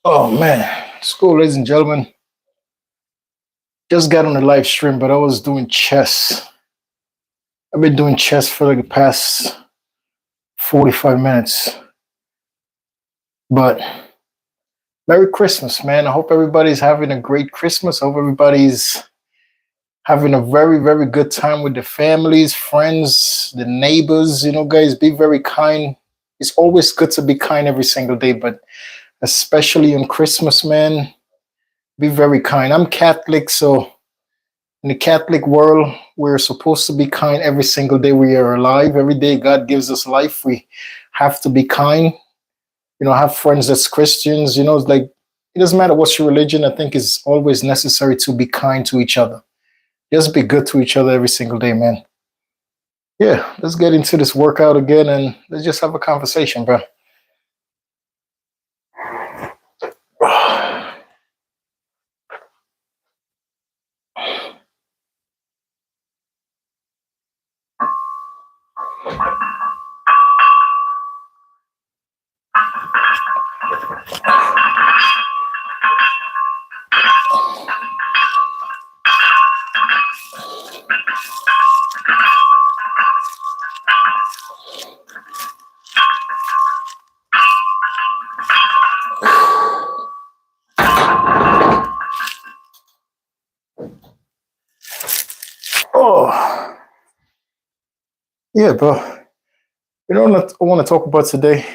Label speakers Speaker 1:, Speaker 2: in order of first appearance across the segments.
Speaker 1: Oh man, school, ladies and gentlemen. Just got on the live stream, but I was doing chess. I've been doing chess for like the past 45 minutes. But Merry Christmas, man. I hope everybody's having a great Christmas. I hope everybody's having a very, very good time with their families, friends, the neighbors. Guys, be very kind. It's always good to be kind every single day, but especially on Christmas, man, be very kind. I'm Catholic, so in the Catholic world, we're supposed to be kind every single day we are alive. Every day God gives us life, we have to be kind. I have friends that's Christians. It's like it doesn't matter what's your religion. I think it's always necessary to be kind to each other. Just be good to each other every single day, man. Yeah, let's get into this workout again and let's just have a conversation, bro. Oh, yeah, bro. What I want to talk about today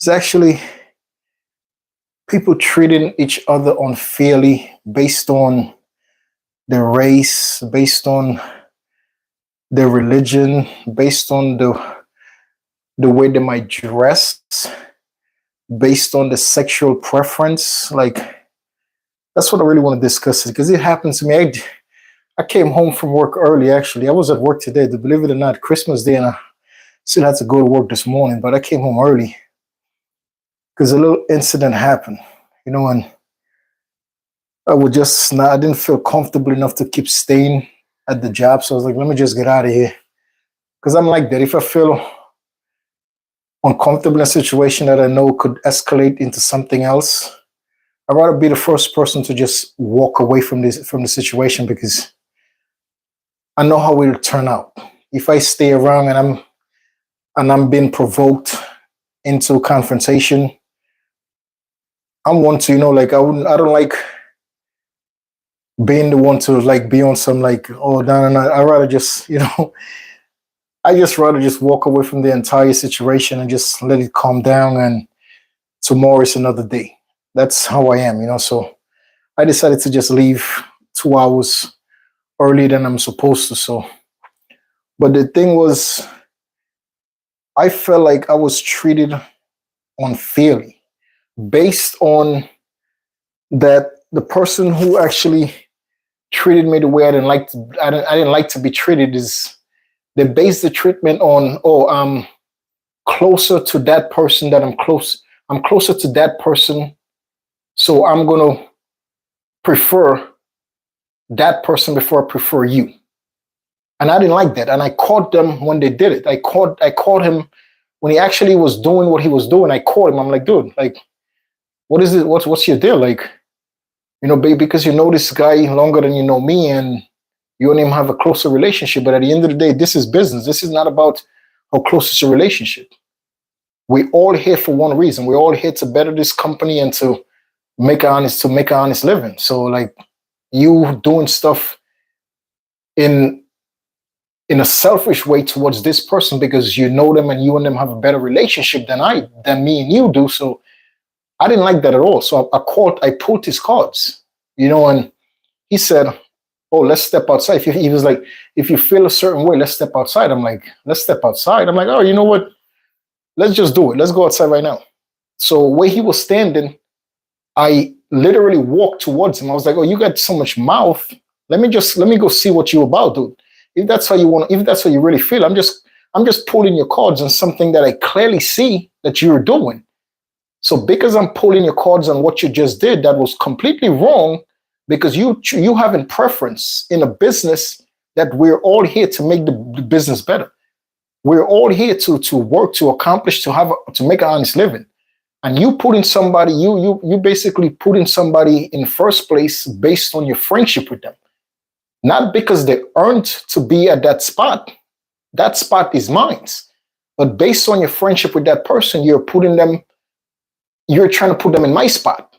Speaker 1: is actually people treating each other unfairly based on their race, based on their religion, based on the way they might dress, based on the sexual preference. Like that's what I really want to discuss because it happened to me. I came home from work early. Actually, I was at work today. Believe it or not, Christmas Day, and I still had to go to work this morning. But I came home early because a little incident happened. And I would just not. I didn't feel comfortable enough to keep staying at the job, so I was like, let me just get out of here. Because I'm like that. If I feel uncomfortable in a situation that I know could escalate into something else, I'd rather be the first person to just walk away from the situation because I know how it'll turn out. If I stay around and I'm being provoked into confrontation, I'm one to, I don't like being the one to like be on some like, oh no. I rather just, I just rather just walk away from the entire situation and just let it calm down, and tomorrow is another day. That's how I am. So I decided to just leave 2 hours earlier than I'm supposed to. So, but the thing was, I felt like I was treated unfairly based on that the person who actually treated me the way I didn't like to be treated is they based the treatment on, oh, I'm closer to that person that I'm closer to that person, so I'm gonna prefer that person before I prefer you. And I didn't like that. And I caught them when they did it. I caught him when he actually was doing what he was doing. I caught him. I'm like, dude, like, what is it? What's your deal? Like, babe, because you know this guy longer than you know me, and you and him have a closer relationship. But at the end of the day, this is business. This is not about how close is your relationship. We're all here for one reason. We're all here to better this company and to make an honest living. So like you doing stuff in in a selfish way towards this person because you know them and you and them have a better relationship than me and you do. So I didn't like that at all. So I pulled his cards, and he said, oh, let's step outside. He was like, if you feel a certain way, let's step outside. I'm like, let's step outside. I'm like, oh, you know what? Let's just do it. Let's go outside right now. So where he was standing, I literally walked towards him. I was like, oh, you got so much mouth. Let me go see what you about, dude. If that's how you really feel, I'm just pulling your cards on something that I clearly see that you're doing. So because I'm pulling your cards on what you just did, that was completely wrong because you have a preference in a business that we're all here to make the business better. We're all here to work, to accomplish, to make an honest living. And you putting somebody, you basically putting somebody in first place based on your friendship with them, not because they earned to be at that spot. That spot is mine, but based on your friendship with that person, you're trying to put them in my spot,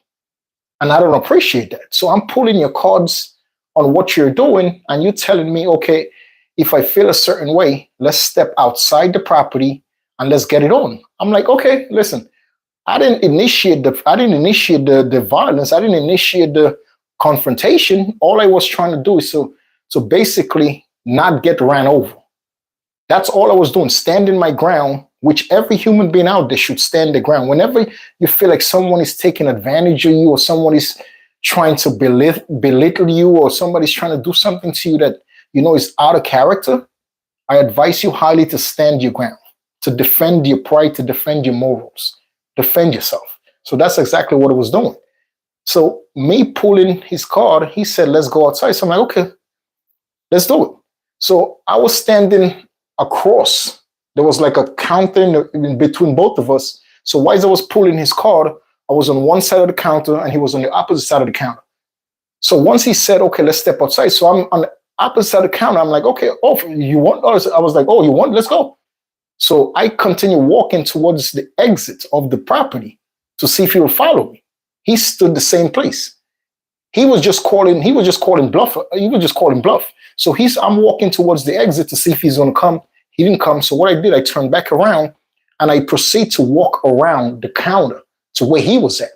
Speaker 1: and I don't appreciate that. So I'm pulling your cards on what you're doing, and you're telling me, okay, if I feel a certain way, let's step outside the property and let's get it on. I'm like, okay, listen, I didn't initiate the violence. I didn't initiate the confrontation. All I was trying to do is so basically not get ran over. That's all I was doing, standing my ground, which every human being out there should stand their ground. Whenever you feel like someone is taking advantage of you, or someone is trying to belittle you, or somebody's trying to do something to you that you know is out of character, I advise you highly to stand your ground, to defend your pride, to defend your morals, defend yourself. So that's exactly what I was doing. So me pulling his card, he said, let's go outside. So I'm like, okay, let's do it. So I was standing across. There was like a counter in between both of us. So while I was pulling his card, I was on one side of the counter and he was on the opposite side of the counter. So once he said, okay, let's step outside. So I'm on the opposite side of the counter. I'm like, okay, oh, you want? I was like, oh, you want? Let's go. So I continue walking towards the exit of the property to see if he would follow me. He stood the same place. He was just calling bluff. He was just calling bluff. So I'm walking towards the exit to see if he's gonna come. He didn't come. So what I did, I turned back around and I proceed to walk around the counter to where he was at.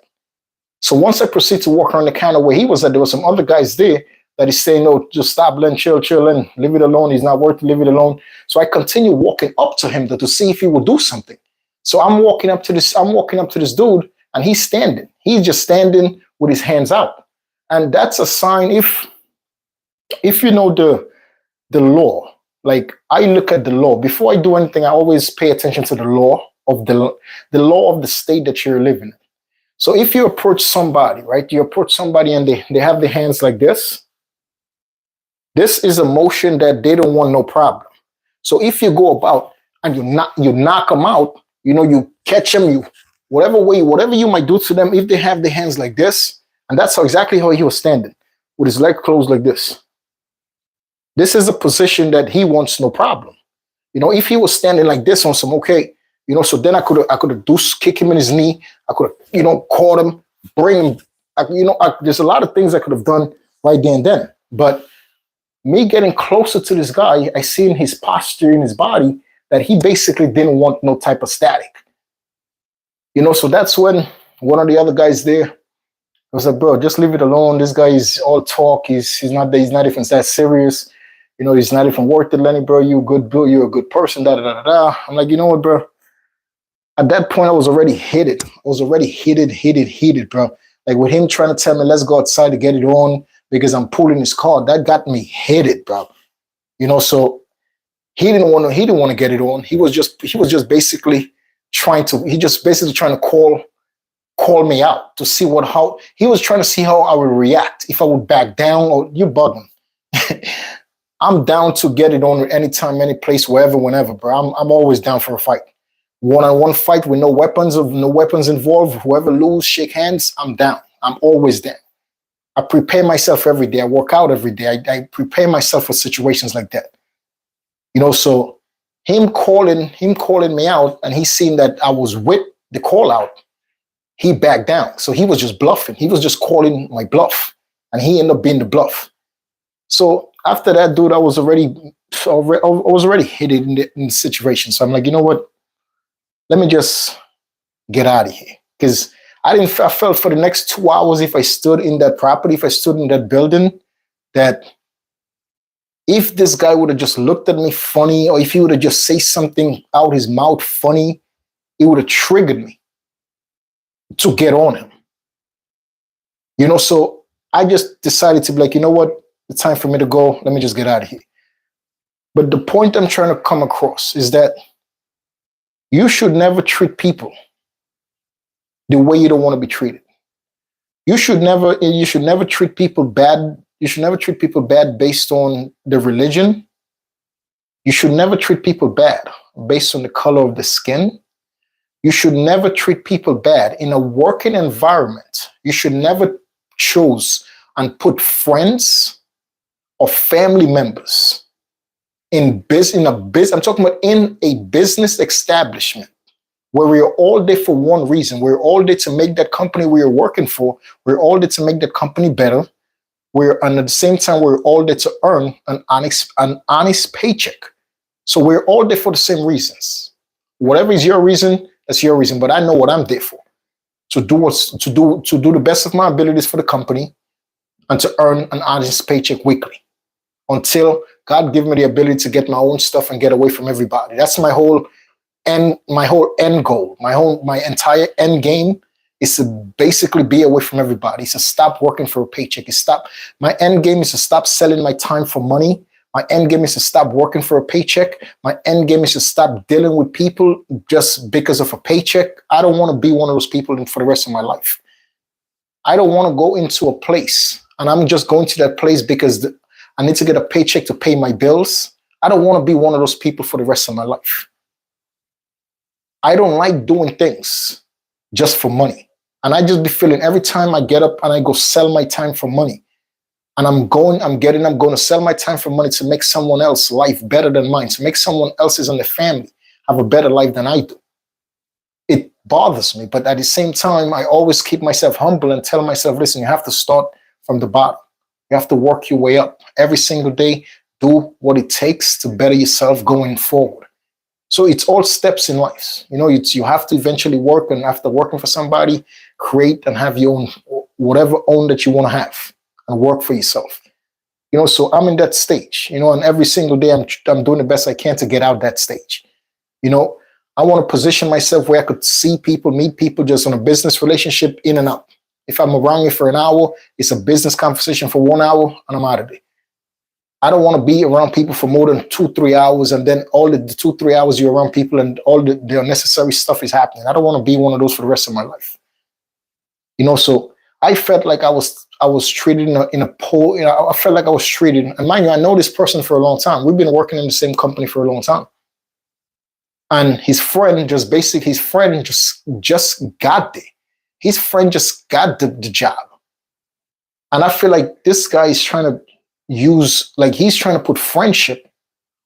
Speaker 1: So once I proceed to walk around the counter where he was at, there were some other guys there that is saying, no, just stop, Len, chill, Len, leave it alone. He's not worth it, leave it alone. So I continue walking up to him to see if he would do something. So I'm walking up to this dude and he's standing. He's just standing with his hands out. And that's a sign if you know the law. Like I look at the law. Before I do anything, I always pay attention to the law of the law of the state that you're living in. So if you approach somebody, right? You approach somebody and they have their hands like this. This is a motion that they don't want no problem. So if you go about and you knock them out, you know, you catch them, whatever you might do to them, if they have their hands like this, and that's exactly how he was standing, with his leg closed like this. This is a position that he wants no problem. You know, if he was standing like this on some, okay, you know, so then I could have kick him in his knee. I could have, you know, caught him, bring him, there's a lot of things I could have done right there and then. But me getting closer to this guy, I see in his posture, in his body, that he basically didn't want no type of static. You know, so that's when one of the other guys there was like, bro, just leave it alone. This guy is all talk. He's not even that serious. You know, he's not even worth it, Lenny, bro. You're a good person, da da da da. I'm like, you know what, bro? At that point, I was already heated. Heated, bro. Like with him trying to tell me, let's go outside to get it on because I'm pulling his car. That got me heated, bro. You know, so he didn't want to get it on. He was just basically trying to call me out to see how he was trying to see how I would react if I would back down or you bugging. I'm down to get it on anytime, any place, wherever, whenever, bro. I'm always down for a fight. One-on-one fight with no weapons involved. Whoever lose, shake hands. I'm down. I'm always down. I prepare myself every day. I work out every day. I prepare myself for situations like that. You know, so him calling me out, and he seen that I was with the call out. He backed down. So he was just bluffing. He was just calling my bluff, and he ended up being the bluff. So after that, dude, I was already hit in the situation. So I'm like, you know what? Let me just get out of here. Because I felt for the next 2 hours, if I stood in that property, if I stood in that building, that if this guy would have just looked at me funny, or if he would have just say something out his mouth funny, it would have triggered me to get on him. You know, so I just decided to be like, you know what? It's time for me to go. Let me just get out of here. But the point I'm trying to come across is that you should never treat people the way you don't want to be treated. You should never treat people bad. You should never treat people bad based on their religion. You should never treat people bad based on the color of the skin. You should never treat people bad in a working environment. You should never choose and put friends or family members in a business. I'm talking about in a business establishment where we're all there for one reason. We're all there to make that company we are working for. We're all there to make that company better. And at the same time, we're all there to earn an honest paycheck. So we're all there for the same reasons. Whatever is your reason, that's your reason. But I know what I'm there for. To do the best of my abilities for the company and to earn an honest paycheck weekly until God give me the ability to get my own stuff and get away from everybody. That's my whole end goal. My entire end game is to basically be away from everybody. It's to stop working for a paycheck. My end game is to stop selling my time for money. My end game is to stop working for a paycheck. My end game is to stop dealing with people just because of a paycheck. I don't want to be one of those people for the rest of my life. I don't want to go into a place and I'm just going to that place because I need to get a paycheck to pay my bills. I don't want to be one of those people for the rest of my life. I don't like doing things just for money. And I just be feeling every time I get up and I go sell my time for money. And I'm going to sell my time for money to make someone else's life better than mine, to make someone else's and their family have a better life than I do. It bothers me, but at the same time, I always keep myself humble and tell myself, listen, you have to start from the bottom. You have to work your way up. Every single day, do what it takes to better yourself going forward. So it's all steps in life. You have to eventually work, and after working for somebody, create and have your own, whatever own that you want to have and work for yourself. So I'm in that stage, and every single day I'm doing the best I can to get out that stage. I want to position myself where I could see people, meet people just on a business relationship in and out. If I'm around you for an hour, it's a business conversation for 1 hour and I'm out of it. I don't want to be around people for more than 2-3 hours, and then all the 2-3 hours you're around people and all the unnecessary stuff is happening. I don't want to be one of those for the rest of my life. So I felt like I was treated in a poor. I felt like I was treated, and mind you, I know this person for a long time. We've been working in the same company for a long time. And his friend just got there. His friend just got the job. And I feel like this guy is trying to he's trying to put friendship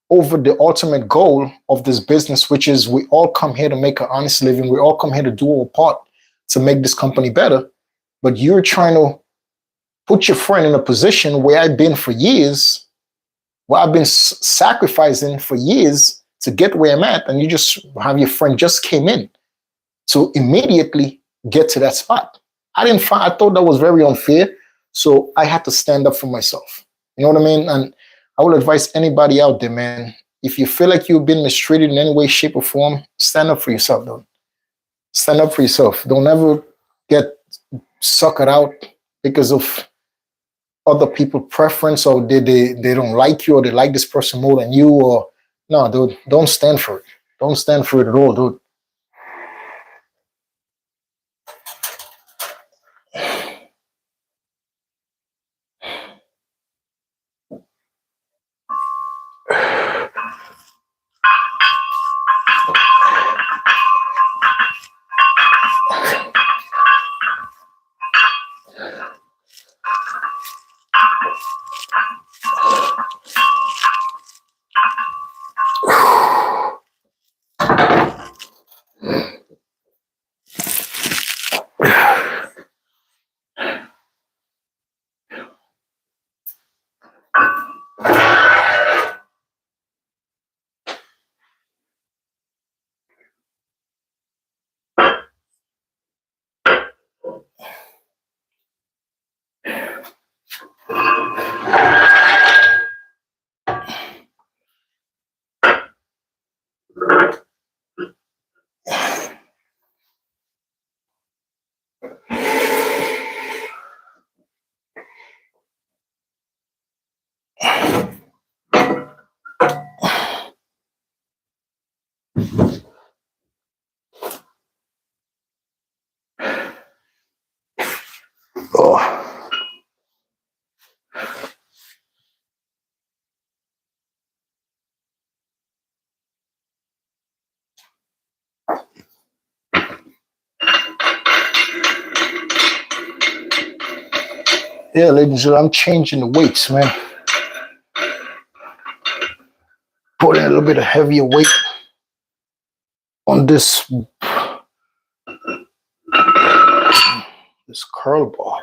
Speaker 1: over the ultimate goal of this business, which is we all come here to make an honest living. We all come here to do our part to make this company better. But you're trying to put your friend in a position where I've been for years, where I've been sacrificing for years to get where I'm at, and you just have your friend just came in to immediately get to that spot. I thought that was very unfair, so I had to stand up for myself. You know what I mean? And I will advise anybody out there, man, if you feel like you've been mistreated in any way, shape, or form, stand up for yourself, though. Stand up for yourself. Don't ever get suckered out because of other people's preference, or they don't like you, or they like this person more than you, or no, dude, don't stand for it. Don't stand for it at all, dude. Yeah, ladies and gentlemen, I'm changing the weights, man. Putting a little bit of heavier weight on this curl bar.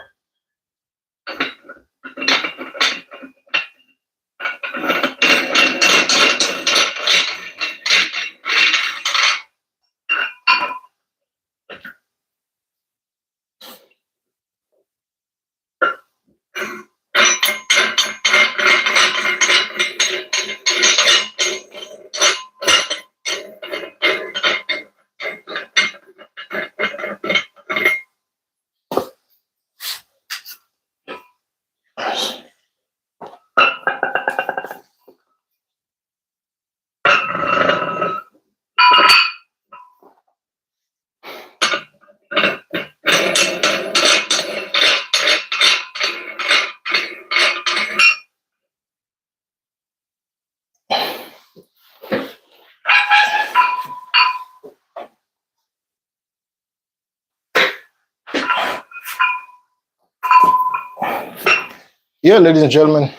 Speaker 1: Yeah, ladies and gentlemen,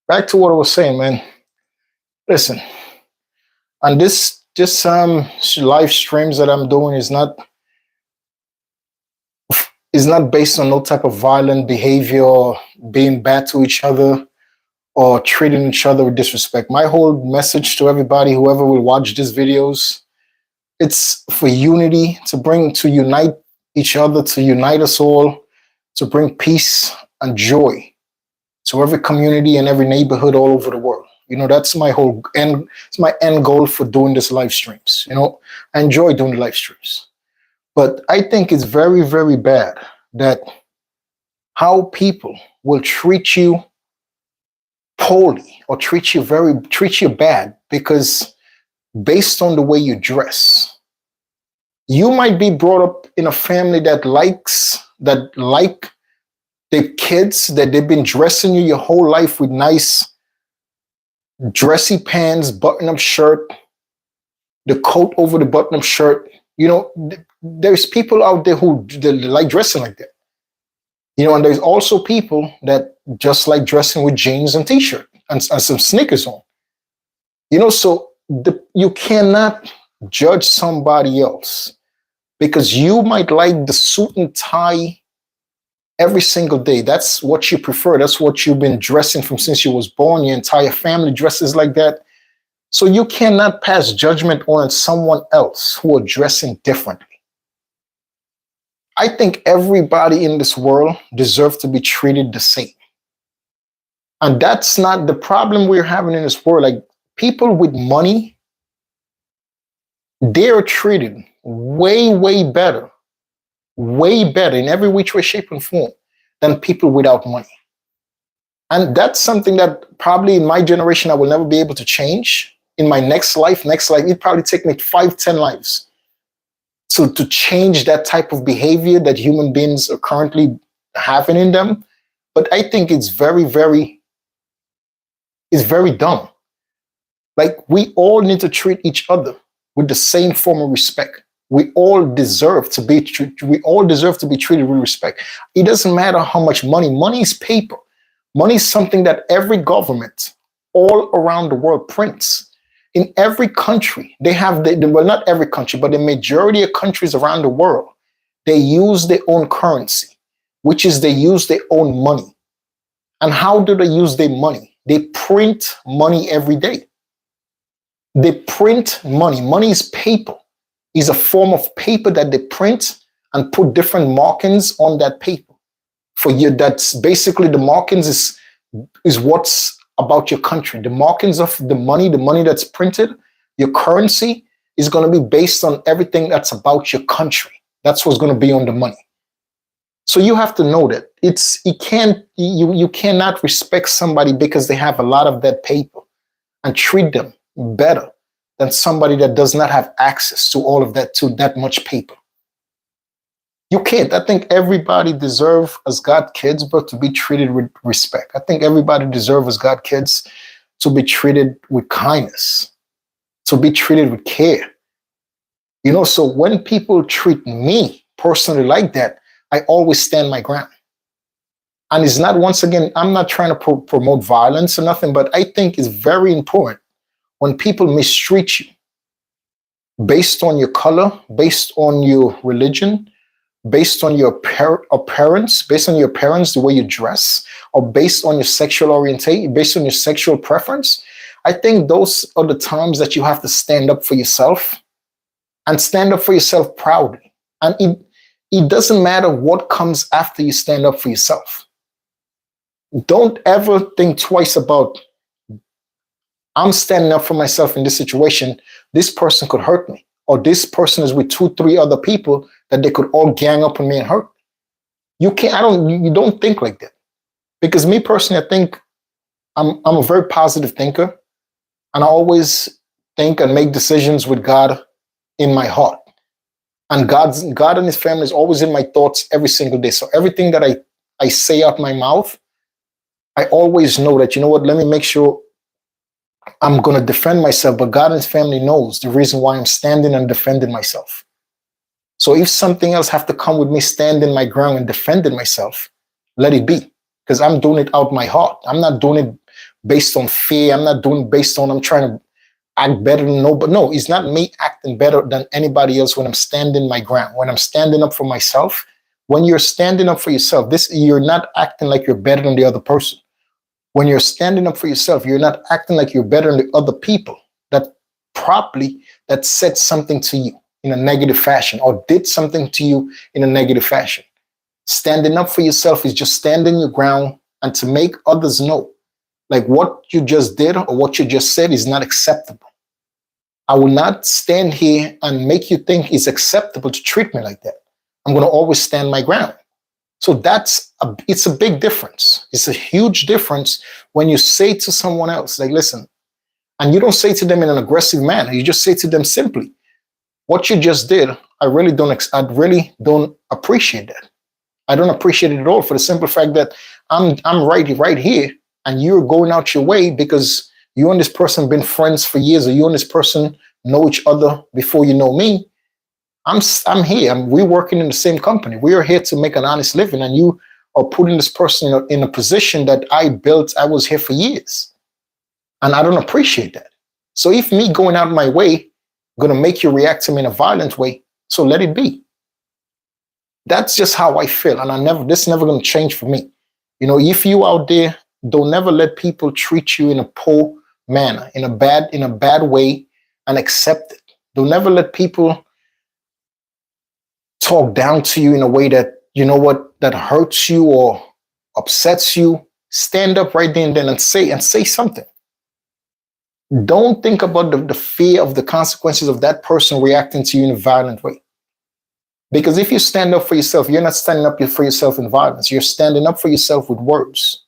Speaker 1: back to what I was saying, man. Listen, and this live streams that I'm doing is not based on no type of violent behavior or being bad to each other or treating each other with disrespect. My whole message to everybody, whoever will watch these videos, it's for unity, to unite each other, to unite us all, to bring peace and joy to every community and every neighborhood all over the world. That's my whole end. It's my end goal for doing this live streams. I enjoy doing the live streams, but I think it's very, very bad that how people will treat you poorly or treat you bad because based on the way you dress. You might be brought up in a family that like the kids that they've been dressing you your whole life with nice dressy pants, button-up shirt, the coat over the button-up shirt. There's people out there who they like dressing like that. And there's also people that just like dressing with jeans and t-shirt and some sneakers on. So you cannot judge somebody else because you might like the suit and tie every single day. That's what you prefer. That's what you've been dressing from since you was born. Your entire family dresses like that. So you cannot pass judgment on someone else who are dressing differently. I think everybody in this world deserves to be treated the same. And that's not the problem we're having in this world. Like people with money, they're treated way, way better in every which way, shape, and form than people without money. And that's something that probably in my generation I will never be able to change. In my next life, it probably take me 5-10 lives to change that type of behavior that human beings are currently having in them. But I think it's very, very dumb. Like we all need to treat each other with the same form of respect. We all deserve to be treated with respect. It doesn't matter how much money is paper. Money is something that every government all around the world prints. In every country, they have well, not every country, but the majority of countries around the world, they use their own currency, which is they use their own money. And how do they use their money? They print money every day. They print money. Money is paper. Is a form of paper that they print and put different markings on that paper. For you, that's basically the markings is what's about your country. The markings of the money that's printed, your currency is going to be based on everything that's about your country. That's what's going to be on the money. So you have to know that you cannot respect somebody because they have a lot of that paper and treat them better than somebody that does not have access to all of that, to that much paper. You can't. I think everybody deserves, as God kids, but to be treated with respect. I think everybody deserves, as God kids, to be treated with kindness, to be treated with care. So when people treat me personally like that, I always stand my ground. And it's not, once again, I'm not trying to promote violence or nothing, but I think it's very important when people mistreat you based on your color, based on your religion, based on your appearance, based on your parents, the way you dress, or based on your sexual orientation, based on your sexual preference. I think those are the times that you have to stand up for yourself and stand up for yourself proudly. And it doesn't matter what comes after you stand up for yourself. Don't ever think twice about, I'm standing up for myself in this situation. This person could hurt me, or this person is with 2, 3 other people that they could all gang up on me and hurt me. You don't think like that. Because me personally, I think I'm a very positive thinker, and I always think and make decisions with God in my heart. And God and his family is always in my thoughts every single day. So everything that I say out my mouth, I always know that, you know what, let me make sure I'm going to defend myself, but God and his family knows the reason why I'm standing and defending myself. So if something else have to come with me standing my ground and defending myself, let it be, because I'm doing it out my heart. I'm not doing it based on fear. I'm not doing it based on I'm trying to act better than nobody. No, it's not me acting better than anybody else when I'm standing my ground, when I'm standing up for myself. When you're standing up for yourself, you're not acting like you're better than the other person. When you're standing up for yourself, you're not acting like you're better than the other people that said something to you in a negative fashion or did something to you in a negative fashion. Standing up for yourself is just standing your ground and to make others know, like, what you just did or what you just said is not acceptable. I will not stand here and make you think it's acceptable to treat me like that. I'm going to always stand my ground. So it's a big difference. It's a huge difference when you say to someone else, like, listen, and you don't say to them in an aggressive manner. You just say to them simply, what you just did, I really don't appreciate that. I don't appreciate it at all, for the simple fact that I'm right here, and you're going out your way because you and this person been friends for years, or you and this person know each other before you know me. I'm here. We're working in the same company. We are here to make an honest living, and you are putting this person in a position that I built. I was here for years, and I don't appreciate that. So if me going out my way going to make you react to me in a violent way, so let it be. That's just how I feel, and this is never going to change for me. You know, if you out there, don't never let people treat you in a poor manner, in a bad way, and accept it. Don't never let people talk down to you in a way that, you know what, that hurts you or upsets you. Stand up right there and then and say something. Don't think about the fear of the consequences of that person reacting to you in a violent way. Because if you stand up for yourself, you're not standing up for yourself in violence. You're standing up for yourself with words.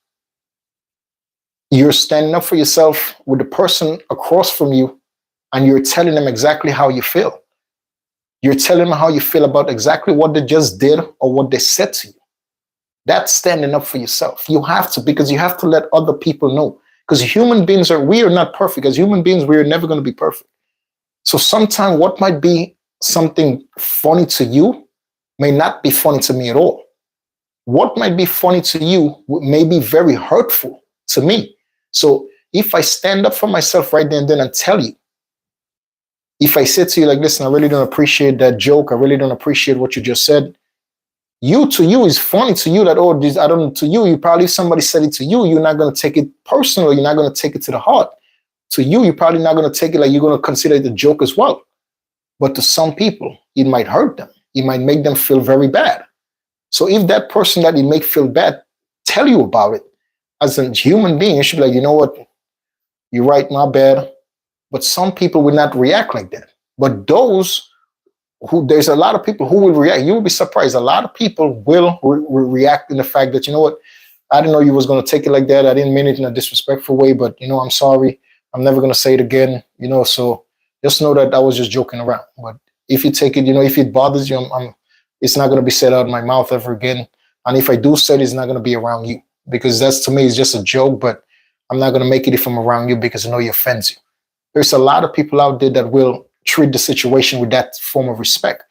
Speaker 1: You're standing up for yourself with the person across from you, and you're telling them exactly how you feel. You're telling them how you feel about exactly what they just did or what they said to you. That's standing up for yourself. You have to, because you have to let other people know. Because human beings we are not perfect. As human beings, we are never going to be perfect. So sometimes what might be something funny to you may not be funny to me at all. What might be funny to you may be very hurtful to me. So if I stand up for myself right there and then and tell you, if I say to you like, listen, I really don't appreciate that joke. I really don't appreciate what you just said. To you is funny to you that, oh, this, I don't know, to you probably, if somebody said it to you, you're not going to take it personal. You're not going to take it to the heart. To you, you're probably not going to take it like you're going to consider it a joke as well. But to some people, it might hurt them. It might make them feel very bad. So if that person that you make feel bad tell you about it, as a human being, you should be like, you know what, you're right, my bad. But some people will not react like that. But there's a lot of people who will react. You will be surprised. A lot of people will react in the fact that, you know what, I didn't know you was going to take it like that. I didn't mean it in a disrespectful way, but, you know, I'm sorry. I'm never going to say it again, you know, so just know that I was just joking around. But if you take it, you know, if it bothers you, it's not going to be said out of my mouth ever again. And if I do say it, it's not going to be around you, because that's, to me, is just a joke, but I'm not going to make it if I'm around you, because I know it offends you. There's a lot of people out there that will treat the situation with that form of respect.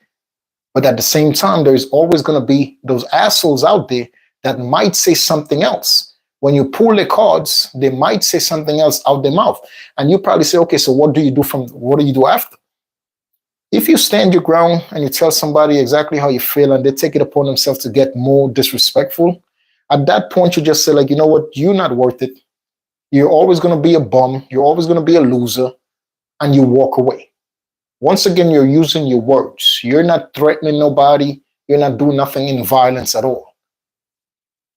Speaker 1: But at the same time, there's always going to be those assholes out there that might say something else. When you pull the cards, they might say something else out their mouth. And you probably say, okay, so what do you do after? If you stand your ground and you tell somebody exactly how you feel and they take it upon themselves to get more disrespectful, at that point you just say, like, you know what, you're not worth it. You're always going to be a bum. You're always going to be a loser. And you walk away. Once again, you're using your words. You're not threatening nobody. You're not doing nothing in violence at all.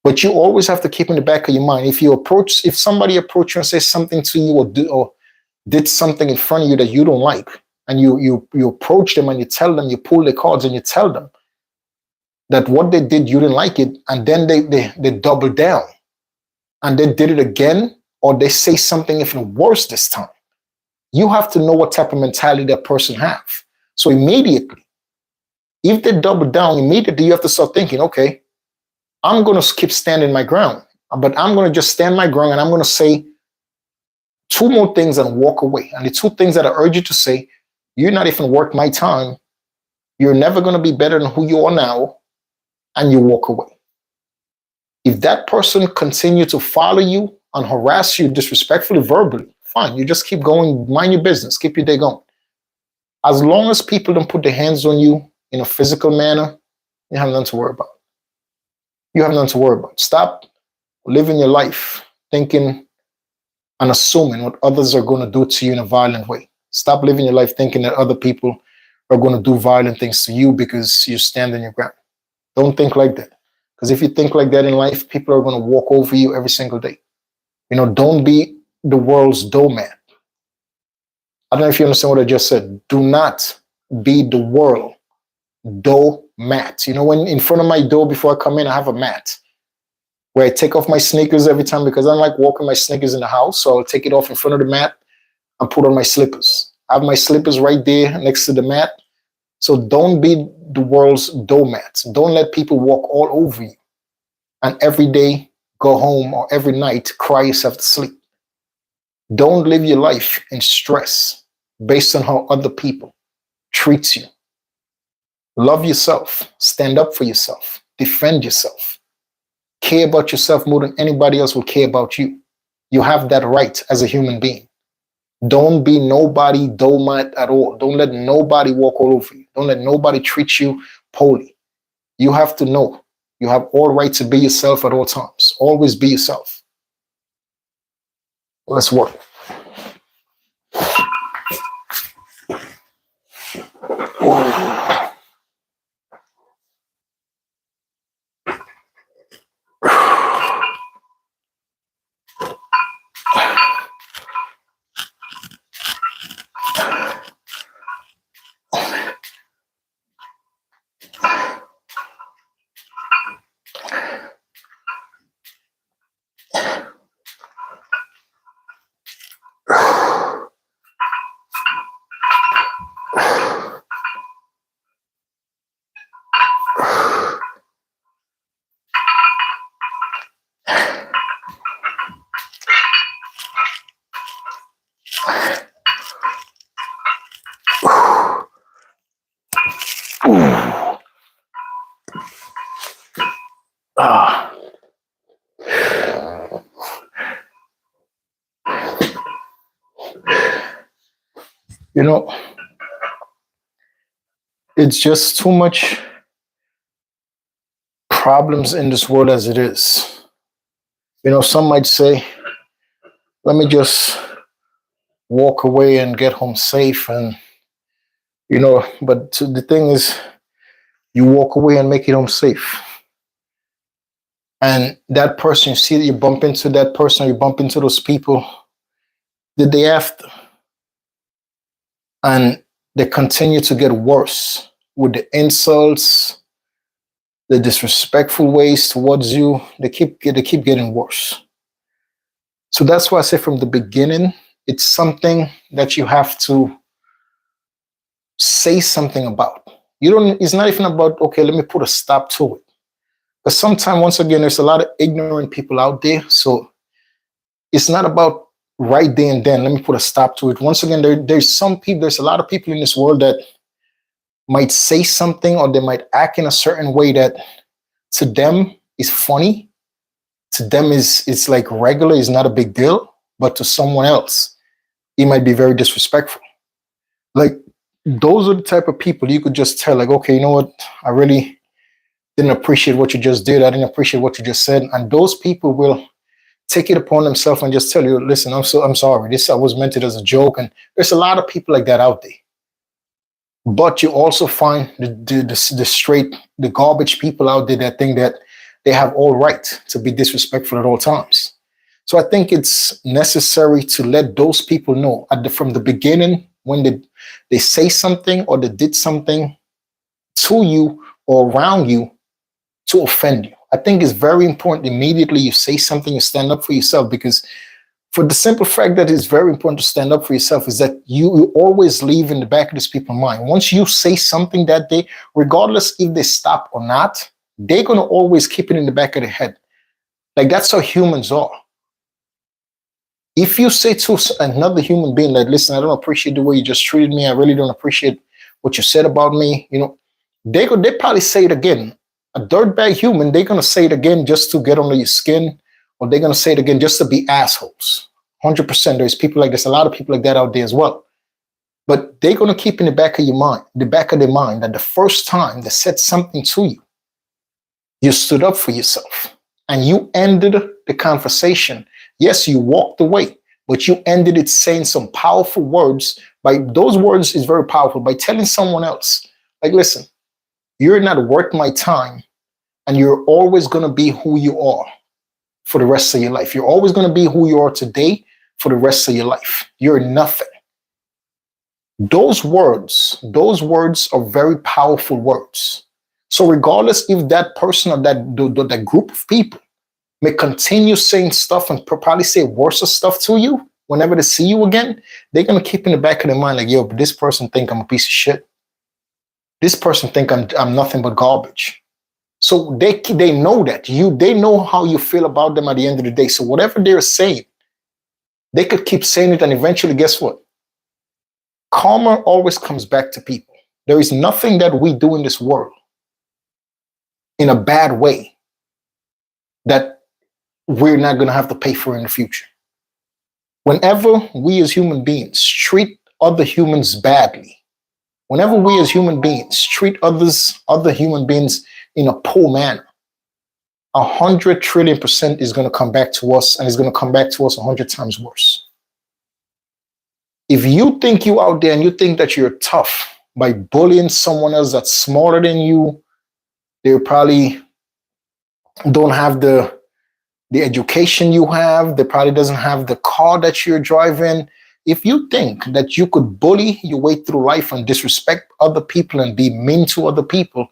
Speaker 1: But you always have to keep in the back of your mind, if somebody approaches you and says something to you or did something in front of you that you don't like, and you approach them and you tell them, you pull the cards and you tell them that what they did, you didn't like it, and then they double down and they did it again, or they say something even worse this time. You have to know what type of mentality that person have. So immediately, if they double down, immediately you have to start thinking, okay, I'm going to keep standing my ground, but I'm going to just stand my ground and I'm going to say two more things and walk away. And the two things that I urge you to say, you're not even worth my time. You're never going to be better than who you are now. And you walk away. If that person continue to follow you and harass you disrespectfully, verbally, fine. You just keep going, mind your business, keep your day going. As long as people don't put their hands on you in a physical manner, you have nothing to worry about. You have nothing to worry about. Stop living your life thinking and assuming what others are going to do to you in a violent way. Stop living your life thinking that other people are going to do violent things to you because you stand on your ground. Don't think like that. Because if you think like that in life, people are going to walk over you every single day. Don't be the world's doormat. I don't know if you understand what I just said. Do not be the world doormat. When in front of my door before I come in, I have a mat where I take off my sneakers every time because I don't like walking my sneakers in the house. So I'll take it off in front of the mat and put on my slippers. I have my slippers right there next to the mat. So don't be the world's doormat. Don't let people walk all over you and every day go home or every night cry yourself to sleep. Don't live your life in stress based on how other people treat you. Love yourself. Stand up for yourself. Defend yourself. Care about yourself more than anybody else will care about you. You have that right as a human being. Don't be nobody doormat at all. Don't let nobody walk all over you. Don't let nobody treat you poorly. You have to know you have all right to be yourself at all times. Always be yourself. Let's work. It's just too much problems in this world as it is. Some might say, let me just walk away and get home safe. And, but the thing is, you walk away and make it home safe. And that person, you see that you bump into that person, or you bump into those people the day after. And they continue to get worse with the insults, the disrespectful ways towards you. They keep getting worse. So that's why I say from the beginning, it's something that you have to say something about. It's not even about, okay, let me put a stop to it. But sometimes, once again, there's a lot of ignorant people out there. So it's not about right there and then, let me put a stop to it. Once again, there's a lot of people in this world that might say something or they might act in a certain way that to them is funny, to them it's like regular, is not a big deal, but to someone else, it might be very disrespectful. Like those are the type of people you could just tell, like, okay, you know what, I really didn't appreciate what you just did. I didn't appreciate what you just said. And those people will take it upon themselves and just tell you, listen, I'm sorry. This I was meant it as a joke. And there's a lot of people like that out there. But you also find the straight, the garbage people out there that think that they have all right to be disrespectful at all times. So I think it's necessary to let those people know from the beginning when they say something or they did something to you or around you to offend you. I think it's very important immediately you say something, you stand up for yourself, because for the simple fact that it's very important to stand up for yourself is that you always leave in the back of these people's mind. Once you say something that day, regardless if they stop or not, they're going to always keep it in the back of their head. Like that's how humans are. If you say to another human being that, listen, I don't appreciate the way you just treated me. I really don't appreciate what you said about me. You know, they probably say it again. A dirtbag human, they're going to say it again just to get under your skin, or they're going to say it again just to be assholes. 100%. There's people like this, a lot of people like that out there as well. But they're going to keep in the back of your mind, the back of their mind, that the first time they said something to you, you stood up for yourself and you ended the conversation. Yes, you walked away, but you ended it saying some powerful words. By those words is very powerful, by telling someone else, like, listen, you're not worth my time, and you're always going to be who you are for the rest of your life. You're always going to be who you are today for the rest of your life. You're nothing. Those words are very powerful words. So regardless if that person or that group of people may continue saying stuff and probably say worse stuff to you whenever they see you again, they're going to keep in the back of their mind like, yo, but this person think I'm a piece of shit. This person think I'm nothing but garbage. So they know that they know how you feel about them at the end of the day. So whatever they're saying, they could keep saying it, and eventually, guess what? Karma always comes back to people. There is nothing that we do in this world in a bad way that we're not going to have to pay for in the future. Whenever we as human beings treat other humans badly, whenever we as human beings treat other human beings in a poor manner, 100 trillion% is going to come back to us, and it's going to come back to us 100 times worse. If you think you out there and you think that you're tough by bullying someone else that's smaller than you, they probably don't have the education you have, they probably doesn't have the car that you're driving. If you think that you could bully your way through life and disrespect other people and be mean to other people,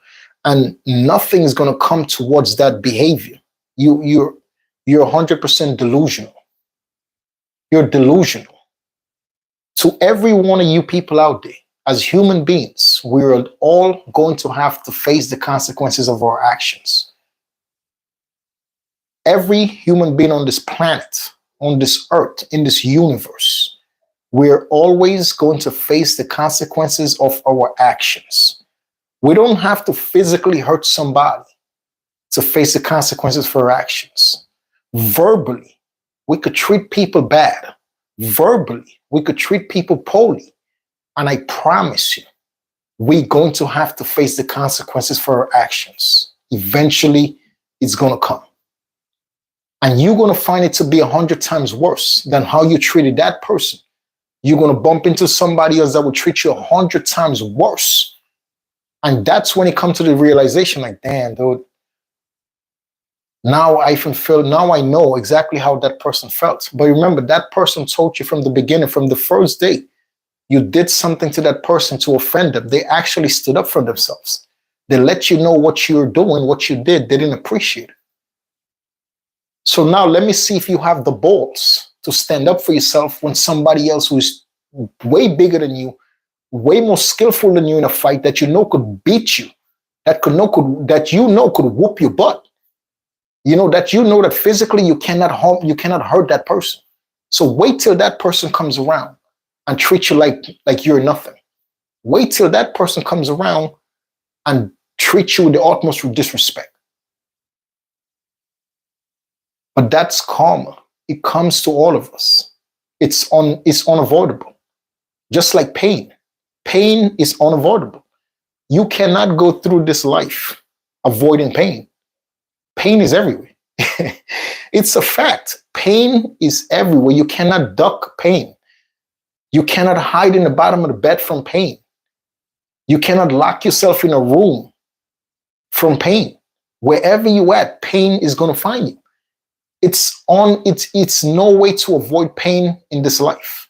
Speaker 1: and nothing is going to come towards that behavior, you're 100% delusional. You're delusional. To every one of you people out there, as human beings, we're all going to have to face the consequences of our actions. Every human being on this planet, on this earth, in this universe, we're always going to face the consequences of our actions. We don't have to physically hurt somebody to face the consequences for our actions. Verbally, we could treat people bad. Verbally, we could treat people poorly. And I promise you, we're going to have to face the consequences for our actions. Eventually, it's going to come. And you're going to find it to be 100 times worse than how you treated that person. You're going to bump into somebody else that will treat you 100 times worse. And that's when it comes to the realization, like, damn, dude, now I know exactly how that person felt. But remember, that person told you from the beginning, from the first day, you did something to that person to offend them. They actually stood up for themselves. They let you know what you're doing, what you did. They didn't appreciate it. So now let me see if you have the balls to stand up for yourself when somebody else who is way bigger than you, way more skillful than you in a fight, that you know could beat you, that could whoop your butt. That physically you cannot hurt that person. So wait till that person comes around and treat you like you're nothing. Wait till that person comes around and treat you with the utmost disrespect. But that's karma. It comes to all of us. It's unavoidable. Just like pain. Pain is unavoidable. You cannot go through this life avoiding pain. Pain is everywhere. It's a fact. Pain is everywhere. You cannot duck pain. You cannot hide in the bottom of the bed from pain. You cannot lock yourself in a room from pain. Wherever you at, pain is going to find you. It's no way to avoid pain in this life.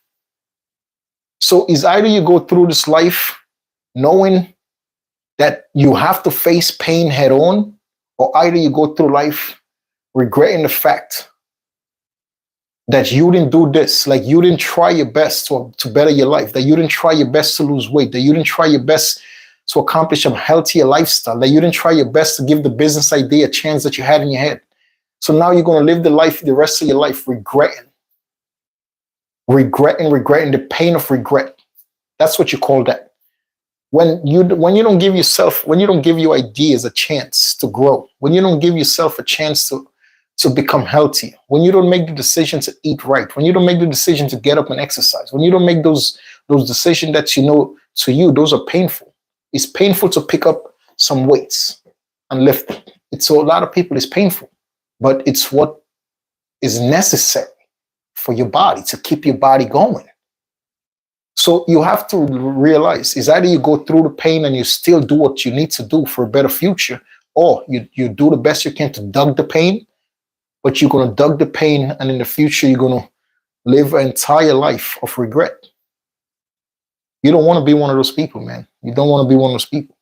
Speaker 1: So it's either you go through this life knowing that you have to face pain head on, or either you go through life regretting the fact that you didn't do this, like you didn't try your best to better your life, that you didn't try your best to lose weight, that you didn't try your best to accomplish a healthier lifestyle, that you didn't try your best to give the business idea a chance that you had in your head. So now you're going to live the rest of your life regretting the pain of regret. That's what you call that. When you don't give your ideas a chance to grow, when you don't give yourself a chance to become healthy, when you don't make the decision to eat right, when you don't make the decision to get up and exercise, when you don't make those decisions that to you, those are painful. It's painful to pick up some weights and lift them. It's a lot of people, it's painful, but it's what is necessary for your body to keep your body going. So you have to realize is either you go through the pain and you still do what you need to do for a better future, or you do the best you can to duck the pain, but you're going to duck the pain, and in the future, you're going to live an entire life of regret. You don't want to be one of those people, man. You don't want to be one of those people.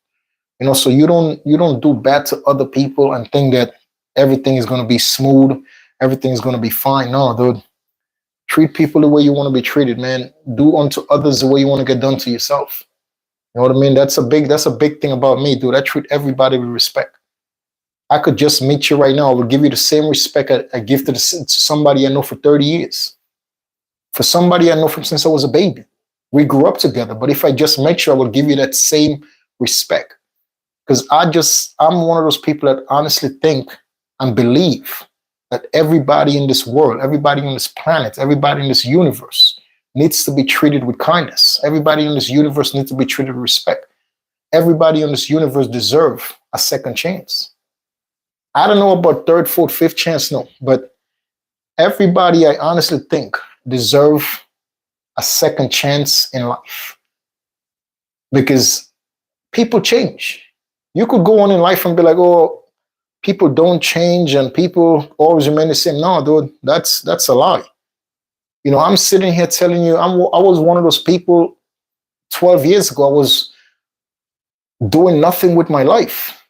Speaker 1: So you don't do bad to other people and think that everything is going to be smooth, everything is going to be fine. No, dude. Treat people the way you want to be treated, man. Do unto others the way you want to get done to yourself. You know what I mean? That's a big thing about me, dude. I treat everybody with respect. I could just meet you right now. I would give you the same respect I give to somebody I know for 30 years. For somebody I know from since I was a baby. We grew up together. But if I just met you, I would give you that same respect. Because I'm one of those people that honestly think and believe that everybody in this world, everybody on this planet, everybody in this universe needs to be treated with kindness. Everybody in this universe needs to be treated with respect. Everybody in this universe deserves a second chance. I don't know about third, fourth, fifth chance, no. But everybody, I honestly think, deserve a second chance in life. Because people change. You could go on in life and be like, oh, people don't change and people always remain the same. No, dude, that's a lie. I'm sitting here telling you, I was one of those people 12 years ago. I was doing nothing with my life.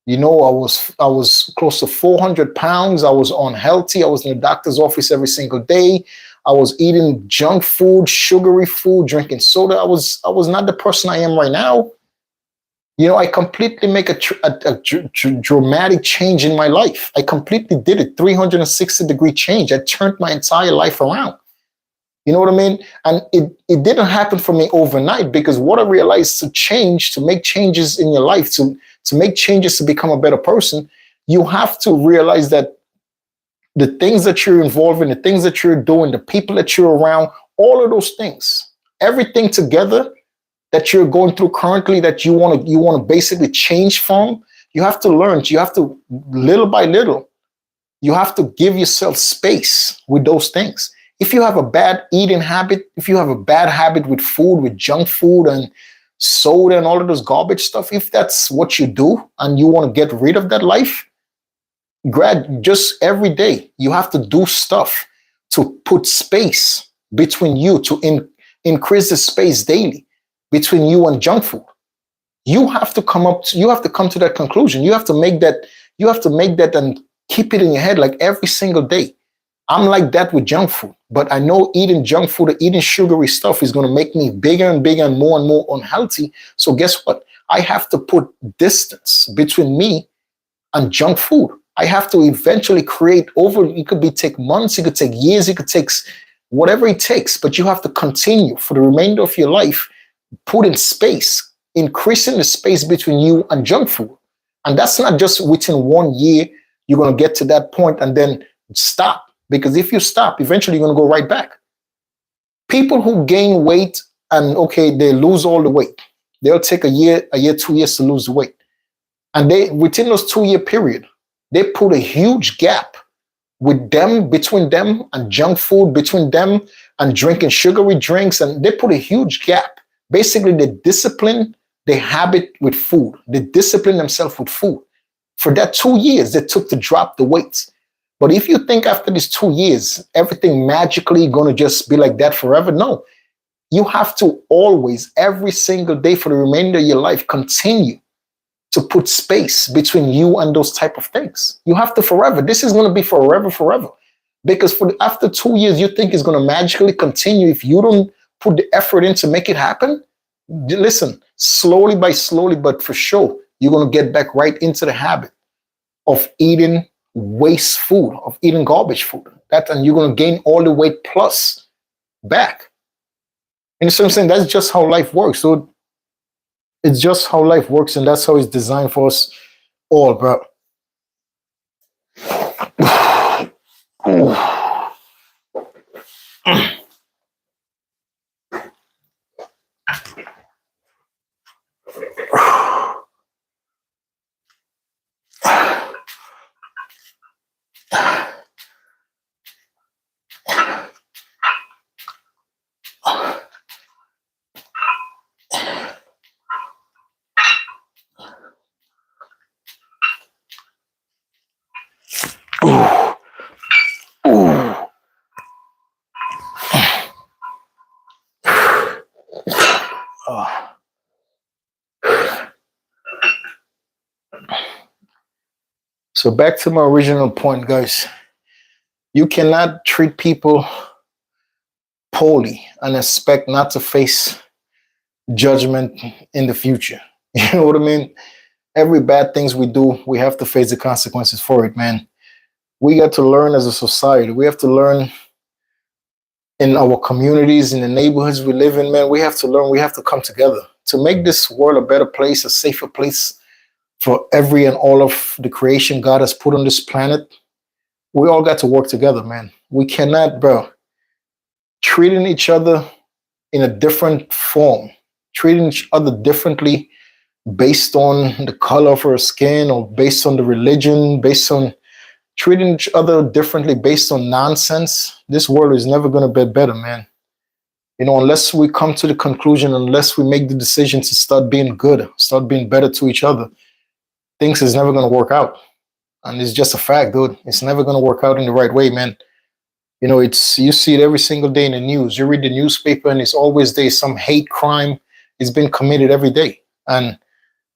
Speaker 1: I was close to 400 pounds. I was unhealthy. I was in the doctor's office every single day. I was eating junk food, sugary food, drinking soda. I was not the person I am right now. I completely make a dramatic change in my life. I completely did it, 360-degree change. I turned my entire life around. You know what I mean? And it didn't happen for me overnight, because what I realized, to make changes in your life, to make changes to become a better person, you have to realize that the things that you're involved in, the things that you're doing, the people that you're around, all of those things, everything together that you're going through currently, that you want to basically change from, you have to learn. You have to, little by little, you have to give yourself space with those things. If you have a bad eating habit, if you have a bad habit with food, with junk food and soda and all of those garbage stuff, if that's what you do and you want to get rid of that life, just every day you have to do stuff to put space between you, to increase the space daily between you and junk food. You have to come to that conclusion. You have to make that and keep it in your head like every single day. I'm like that with junk food, but I know eating junk food or eating sugary stuff is going to make me bigger and bigger and more unhealthy. So guess what? I have to put distance between me and junk food. I have to eventually it could take months, it could take years, it could take whatever it takes, but you have to continue for the remainder of your life, putting space, increasing the space between you and junk food. And that's not just within 1 year, you're going to get to that point and then Stop. Because if you stop, eventually you're going to go right back. People who gain weight and okay, they lose all the weight. They'll take a year, 2 years to lose the weight. And they within those 2 year period, they put a huge gap with them, between them and junk food, between them and drinking sugary drinks, and they put a huge gap. Basically, they discipline their habit with food. They discipline themselves with food. For that 2 years, they took to drop the weight. But if you think after these 2 years, everything magically gonna just be like that forever, no. You have to always, every single day for the remainder of your life, continue to put space between you and those type of things. You have to forever. This is going to be forever, forever. Because after 2 years, you think it's going to magically continue if you don't put the effort in to make it happen? Listen, slowly by slowly, but for sure, you're going to get back right into the habit of eating waste food, of eating garbage food. And you're going to gain all the weight plus back. And so I'm saying that's just how life works. So it's just how life works, and that's how it's designed for us all, bro. So back to my original point, guys. You cannot treat people poorly and expect not to face judgment in the future. You know what I mean? Every bad things we do, we have to face the consequences for it, man. We got to learn as a society. We have to learn in our communities, in the neighborhoods we live in, man. We have to learn. We have to come together to make this world a better place, a safer place for every and all of the creation God has put on this planet. We all got to work together, man. We cannot, bro, treating each other in a different form, treating each other differently based on the color of our skin or based on the religion, based on treating each other differently based on nonsense. This world is never going to be better, man. You know, unless we come to the conclusion, unless we make the decision to start being good, start being better to each other, things is never going to work out. And it's just a fact, dude. It's never going to work out in the right way, man. You know, you see it every single day in the news. You read the newspaper and it's always there's some hate crime is being committed every day. And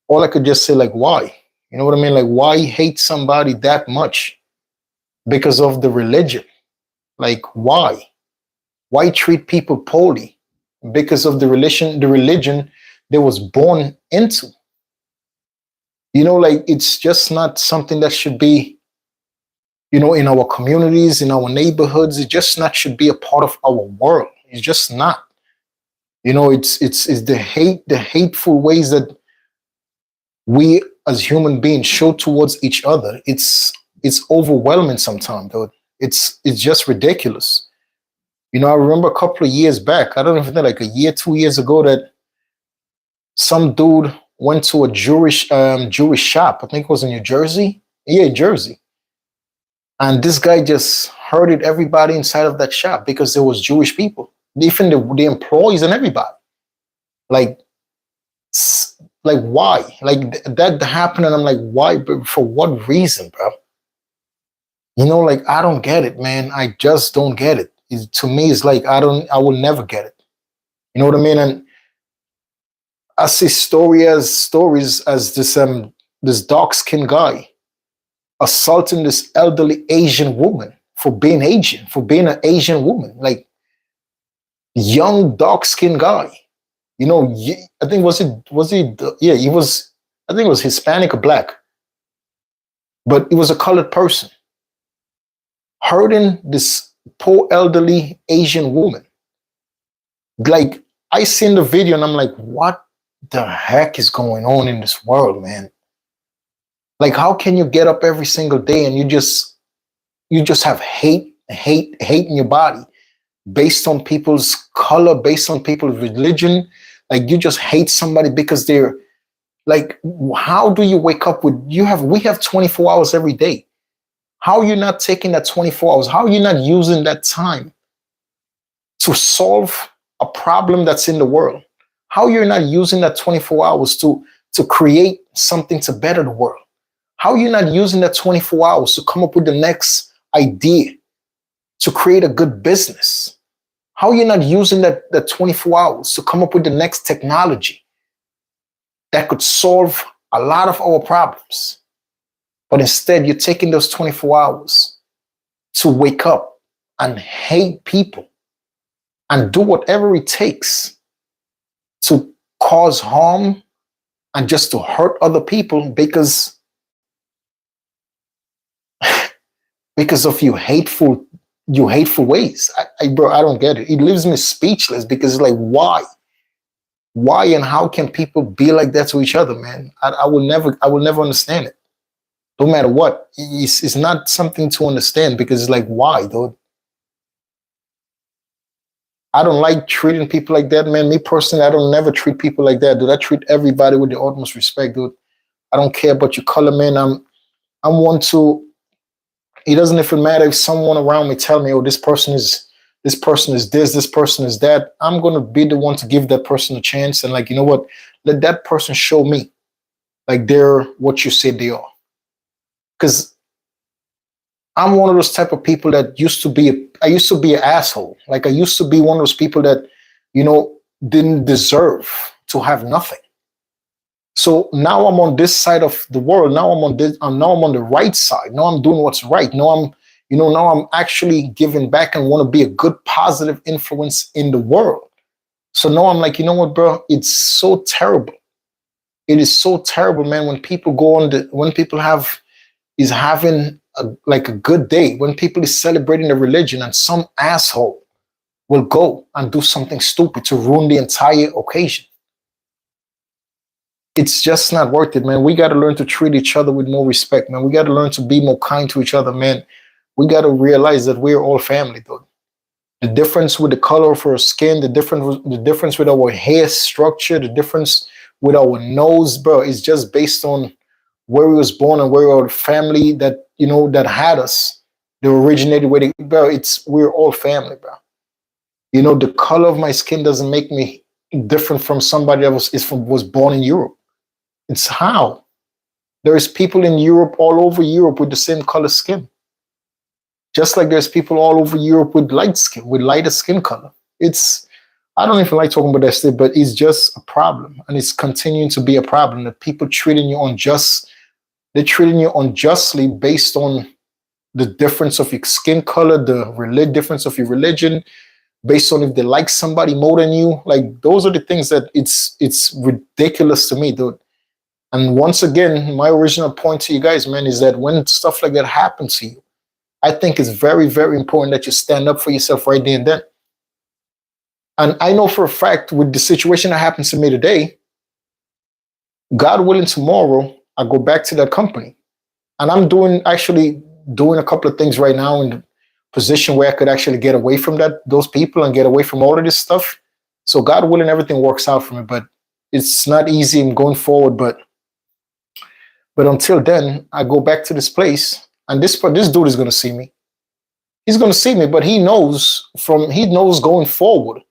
Speaker 1: all I could just say, like, why? You know what I mean? Like, why hate somebody that much? Because of the religion. Like, why? Why treat people poorly? Because of the religion they was born into. You know, like, it's just not something that should be, you know, in our communities, in our neighborhoods. It just not should be a part of our world. It's just not. You know, it's the hateful ways that we as human beings show towards each other. It's overwhelming sometimes, dude. It's just ridiculous. You know, I remember a couple of years back, I don't even know, like a year, 2 years ago, that some dude went to a Jewish shop. I think it was in New Jersey. Yeah, Jersey. And this guy just hurted everybody inside of that shop because there was Jewish people, even the employees and everybody. Like why? Like that happened, and I'm like, why? For what reason, bro? You know, like, I don't get it, man. I just don't get it. To me, it's like I will never get it. You know what I mean? And I see stories as this dark-skinned guy assaulting this elderly Asian woman for being Asian, for being an Asian woman, like young dark-skinned guy. You know, I think yeah, he was. I think it was Hispanic or black, but it was a colored person hurting this poor elderly Asian woman. Like, I seen the video and I'm like, what the heck is going on in this world, man? Like, how can you get up every single day and you you just have hate in your body based on people's color, based on people's religion. Like you just hate somebody because they're like, how do you wake up with we have 24 hours every day. How are you not taking that 24 hours? How are you not using that time to solve a problem that's in the world? How you're not using that 24 hours to create something to better the world? How are you not using that 24 hours to come up with the next idea to create a good business? How are you not using that 24 hours to come up with the next technology that could solve a lot of our problems? But instead, you're taking those 24 hours to wake up and hate people and do whatever it takes to cause harm and just to hurt other people because of your hateful ways. Bro, I don't get it. It leaves me speechless because it's like, why and how can people be like that to each other, man? I will never understand it. No matter what, it's not something to understand because it's like, why, dude? I don't like treating people like that, man. Me personally, I don't never treat people like that, dude. I treat everybody with the utmost respect, dude. I don't care about your color, man. I'm one to. It doesn't even matter if someone around me tell me, oh, this person is this, this person is that. I'm gonna be the one to give that person a chance and like, you know what? Let that person show me like they're what you said they are. Because I'm one of those type of people that I used to be an asshole. Like I used to be one of those people that, didn't deserve to have nothing. So now I'm on this side of the world. Now I'm on the right side. Now I'm doing what's right. Now I'm actually giving back and want to be a good positive influence in the world. So now I'm like, you know what, bro? It's so terrible. It is so terrible, man, when people is having a good day, when people is celebrating the religion and some asshole will go and do something stupid to ruin the entire occasion. It's just not worth it, man. We got to learn to treat each other with more respect, man. We got to learn to be more kind to each other, man. We got to realize that we're all family, though. The difference with the color of our skin, the difference with our hair structure, the difference with our nose, bro, is just based on where we was born and where our family that had us, they originated with it, bro. We're all family, bro. The color of my skin doesn't make me different from somebody that was born in Europe. It's how there's people in Europe, all over Europe, with the same color skin. Just like there's people all over Europe with lighter skin color. I don't even like talking about that stuff, but it's just a problem, and it's continuing to be a problem that people treating you they're treating you unjustly based on the difference of your skin color, the difference of your religion, based on if they like somebody more than you. Like those are the things that it's ridiculous to me, dude. And once again, my original point to you guys, man, is that when stuff like that happens to you, I think it's very, very important that you stand up for yourself right there and then. And I know for a fact with the situation that happens to me today, God willing, tomorrow, I go back to that company. And I'm actually doing a couple of things right now in the position where I could actually get away from those people and get away from all of this stuff. So God willing, everything works out for me. But it's not easy in going forward. But until then, I go back to this place, and this dude is going to see me. He's going to see me, but he knows going forward,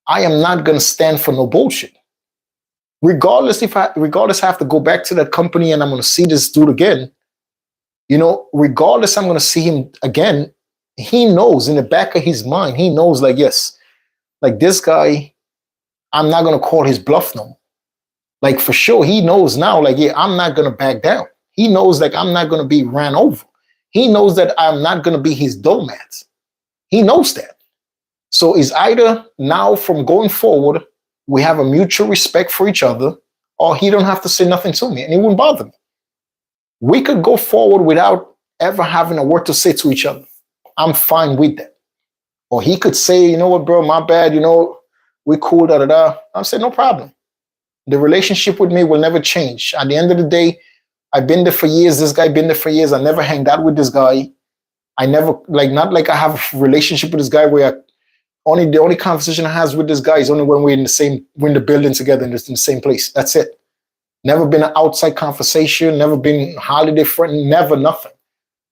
Speaker 1: I am not going to stand for no bullshit. Regardless if I have to go back to that company and I'm going to see this dude again, regardless I'm going to see him again, he knows in the back of his mind, he knows like, yes, like this guy, I'm not going to call his bluff no more. Like for sure, he knows now, like, yeah, I'm not going to back down. He knows like I'm not going to be ran over. He knows that I'm not going to be his doormat. He knows that. So it's either now from going forward, we have a mutual respect for each other, or he don't have to say nothing to me and it wouldn't bother me. We could go forward without ever having a word to say to each other. I'm fine with that. Or he could say, you know what, bro, my bad, we cool, da da da. I'm saying, no problem. The relationship with me will never change. At the end of the day, I've been there for years. This guy been there for years. I never hanged out with this guy. I never like not like I have a relationship with this guy where the only conversation I has with this guy is only when we're in the building together in the same place. That's it. Never been an outside conversation, never been holiday friend, never nothing.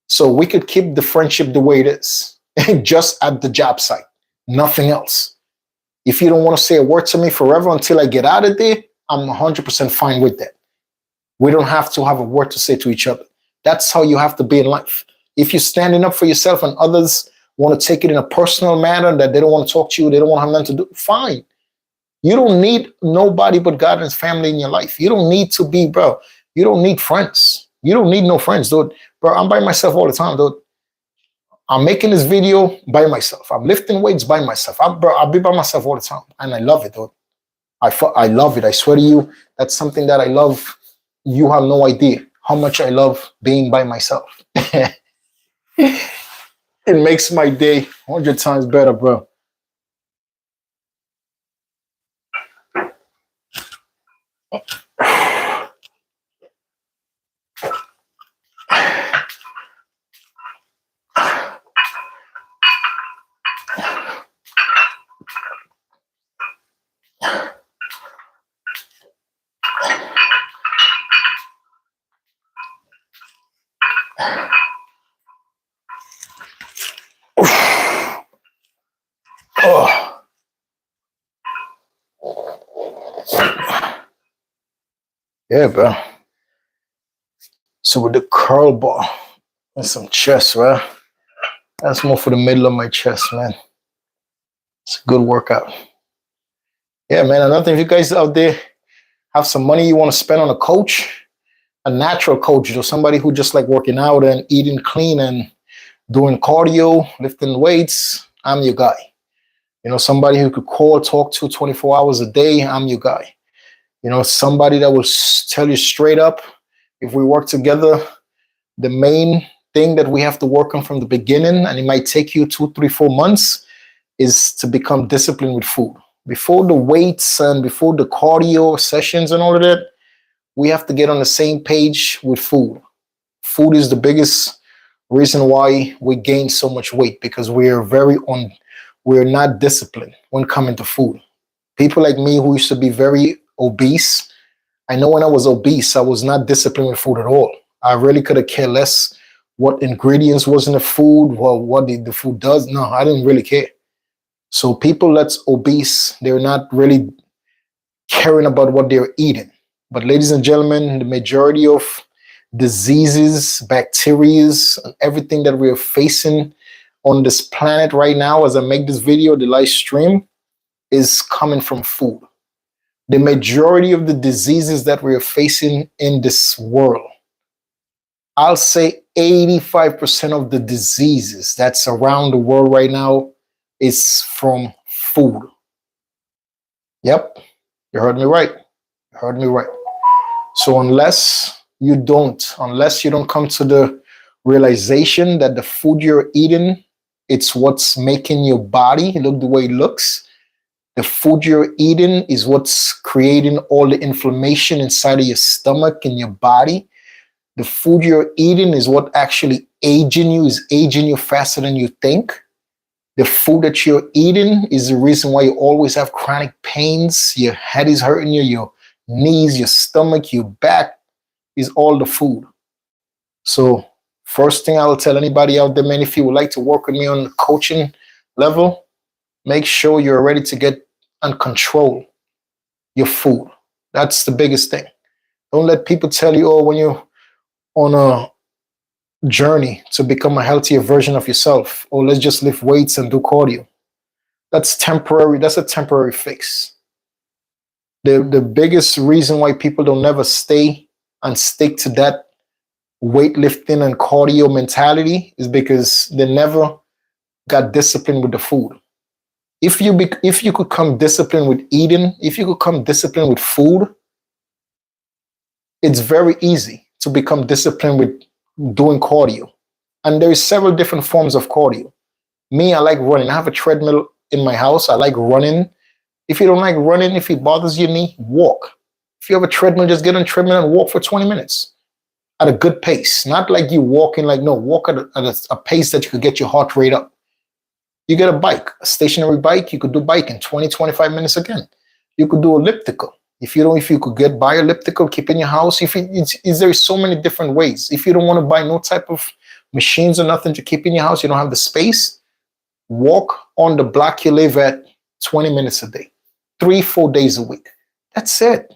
Speaker 1: So we could keep the friendship the way it is, just at the job site, nothing else. If you don't want to say a word to me forever until I get out of there, I'm 100% fine with that. We don't have to have a word to say to each other. That's how you have to be in life. If you're standing up for yourself and others want to take it in a personal manner that they don't want to talk to you, they don't want to have nothing to do, fine. You don't need nobody but God and his family in your life. You don't need to be, bro. You don't need friends. You don't need no friends, dude. Bro, I'm by myself all the time, dude. I'm making this video by myself. I'm lifting weights by myself. I'll be by myself all the time. And I love it, dude. I love it. I swear to you, that's something that I love. You have no idea how much I love being by myself. It makes my day 100 times better, bro. Oh. Yeah, bro. So with the curl ball and some chest, right? That's more for the middle of my chest, man. It's a good workout. Yeah, man. Another thing, if you guys out there have some money you want to spend on a coach, a natural coach, or somebody who just like working out and eating clean and doing cardio, lifting weights, I'm your guy. You know, somebody who could call, talk to 24 hours a day, I'm your guy. You know, somebody that will tell you straight up, if we work together, the main thing that we have to work on from the beginning, and it might take you 2, 3, 4 months, is to become disciplined with food. Before the weights and before the cardio sessions and all of that, we have to get on the same page with food. Food is the biggest reason why we gain so much weight, because we're not disciplined when coming to food. People like me who used to be very obese, I know when I was obese, I was not disciplined with food at all. I really could have cared less what ingredients was in the food, what the food does. No, I didn't really care. So people that's obese, they're not really caring about what they're eating. But ladies and gentlemen, the majority of diseases, bacteria, and everything that we're facing on this planet right now, as I make this video, the live stream, is coming from food. The majority of the diseases that we're facing in this world, I'll say 85% of the diseases that's around the world right now is from food. Yep, you heard me right. You heard me right. So unless you don't come to the realization that the food you're eating, it's what's making your body look the way it looks. The food you're eating is what's creating all the inflammation inside of your stomach and your body. The food you're eating is what actually is aging you faster than you think. The food that you're eating is the reason why you always have chronic pains. Your head is hurting you, your knees, your stomach, your back is all the food. So first thing I will tell anybody out there, man, if you would like to work with me on the coaching level, make sure you're ready to get and control your food. That's the biggest thing. Don't let people tell you, oh, when you're on a journey to become a healthier version of yourself, or let's just lift weights and do cardio. That's temporary. That's a temporary fix. The biggest reason why people don't never stay and stick to that weightlifting and cardio mentality is because they never got disciplined with the food. If you could come disciplined with eating, if you could come disciplined with food, it's very easy to become disciplined with doing cardio. And there is several different forms of cardio. Me, I like running. I have a treadmill in my house. I like running. If you don't like running, if it bothers your knee, walk. If you have a treadmill, just get on a treadmill and walk for 20 minutes. at a good pace. Not like you walking, like, no, walk at a pace that you could get your heart rate up. You get a bike, a stationary bike, you could do bike in 20, 25 minutes again. You could do elliptical. If you could get by elliptical, keep in your house. There's so many different ways. If you don't want to buy no type of machines or nothing to keep in your house, you don't have the space, walk on the block you live at 20 minutes a day, 3-4 days a week. That's it.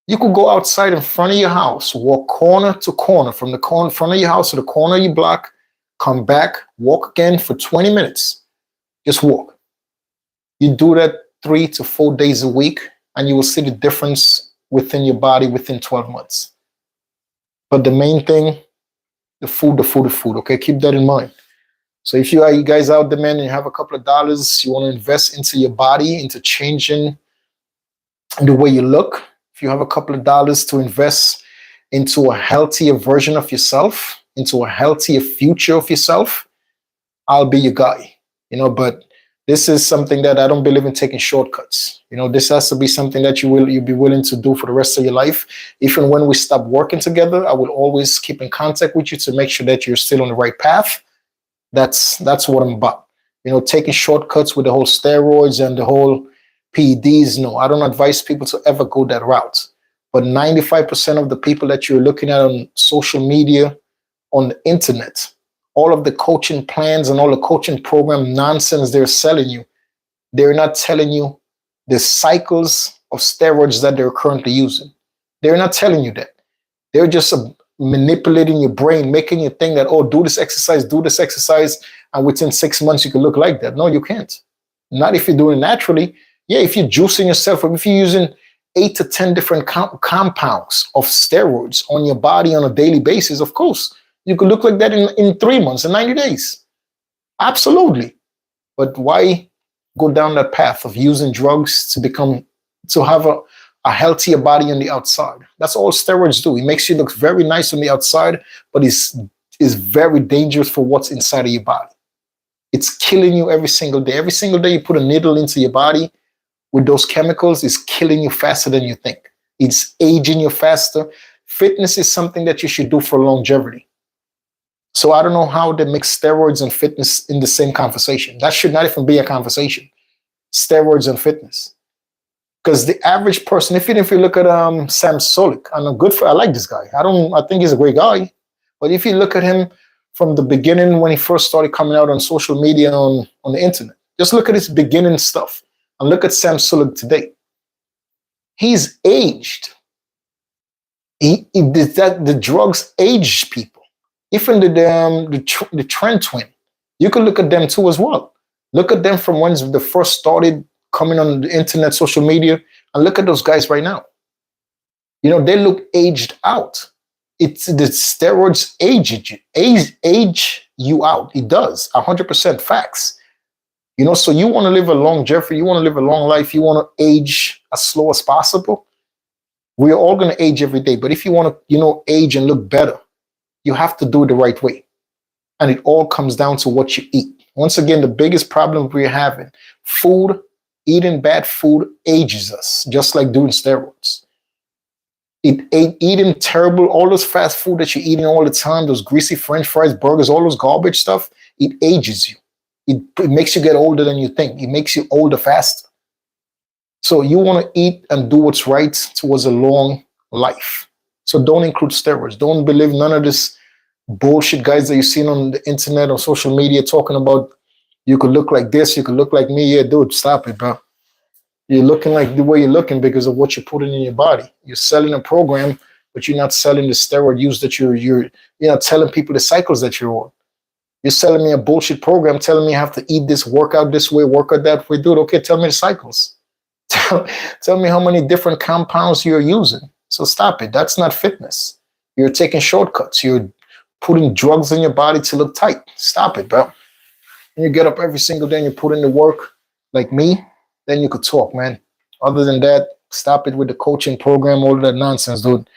Speaker 1: You could go outside in front of your house, walk corner to corner, from the corner front of your house to the corner of your block, come back, walk again for 20 minutes. Just walk. You do that 3 to 4 days a week, and you will see the difference within your body within 12 months. But the main thing, the food. Okay, keep that in mind. So if you guys out there, man, and you have a couple of dollars, you want to invest into your body, into changing the way you look. If you have a couple of dollars to invest into a healthier version of yourself, into a healthier future of yourself, I'll be your guy. But this is something that I don't believe in taking shortcuts. This has to be something that you'll be willing to do for the rest of your life. Even when we stop working together, I will always keep in contact with you to make sure that you're still on the right path. That's what I'm about. Taking shortcuts with the whole steroids and the whole PEDs. No, I don't advise people to ever go that route. But 95% of the people that you're looking at on social media, on the internet, all of the coaching plans and all the coaching program nonsense they're selling you, they're not telling you the cycles of steroids that they're currently using. They're not telling you that. They're just manipulating your brain, making you think that, oh, do this exercise, and within 6 months you can look like that. No, you can't. Not if you're doing it naturally. Yeah, if you're juicing yourself, or if you're using 8 to 10 different compounds of steroids on your body on a daily basis, of course, you could look like that in 3 months and 90 days. Absolutely. But why go down that path of using drugs to have a healthier body on the outside? That's all steroids do. It makes you look very nice on the outside, but it's very dangerous for what's inside of your body. It's killing you every single day. Every single day you put a needle into your body with those chemicals, it's killing you faster than you think. It's aging you faster. Fitness is something that you should do for longevity. So I don't know how they mix steroids and fitness in the same conversation. That should not even be a conversation. Steroids and fitness. Because the average person, if you look at Sam Sulek, I like this guy. I think he's a great guy. But if you look at him from the beginning, when he first started coming out on social media, on the internet, just look at his beginning stuff and look at Sam Sulek today. He's aged. The drugs age people. Even the Trent twin, you can look at them too as well. Look at them from when they first started coming on the internet, social media, and look at those guys right now. They look aged out. It's the steroids age you out. It does, 100% facts. So you want to live a longevity, you want to live a long life, you want to age as slow as possible. We're all going to age every day, but if you want to, age and look better, you have to do it the right way. And it all comes down to what you eat. Once again, the biggest problem we're having, eating bad food ages us, just like doing steroids. Eating terrible, all those fast food that you're eating all the time, those greasy French fries, burgers, all those garbage stuff, it ages you. It makes you get older than you think. It makes you older faster. So you want to eat and do what's right towards a long life. So don't include steroids. Don't believe none of this bullshit guys that you've seen on the internet or social media talking about you could look like this, you could look like me. Yeah, dude, stop it, bro. You're looking like the way you're looking because of what you're putting in your body. You're selling a program, but you're not selling the steroid use that you're not telling people the cycles that you're on. You're selling me a bullshit program, telling me I have to eat this, work out this way, work out that way. Dude, okay, tell me the cycles. Tell me how many different compounds you're using. So stop it. That's not fitness. You're taking shortcuts. You're putting drugs in your body to look tight. Stop it, bro. And you get up every single day and you put in the work like me, then you could talk, man. Other than that, stop it with the coaching program, all of that nonsense, dude.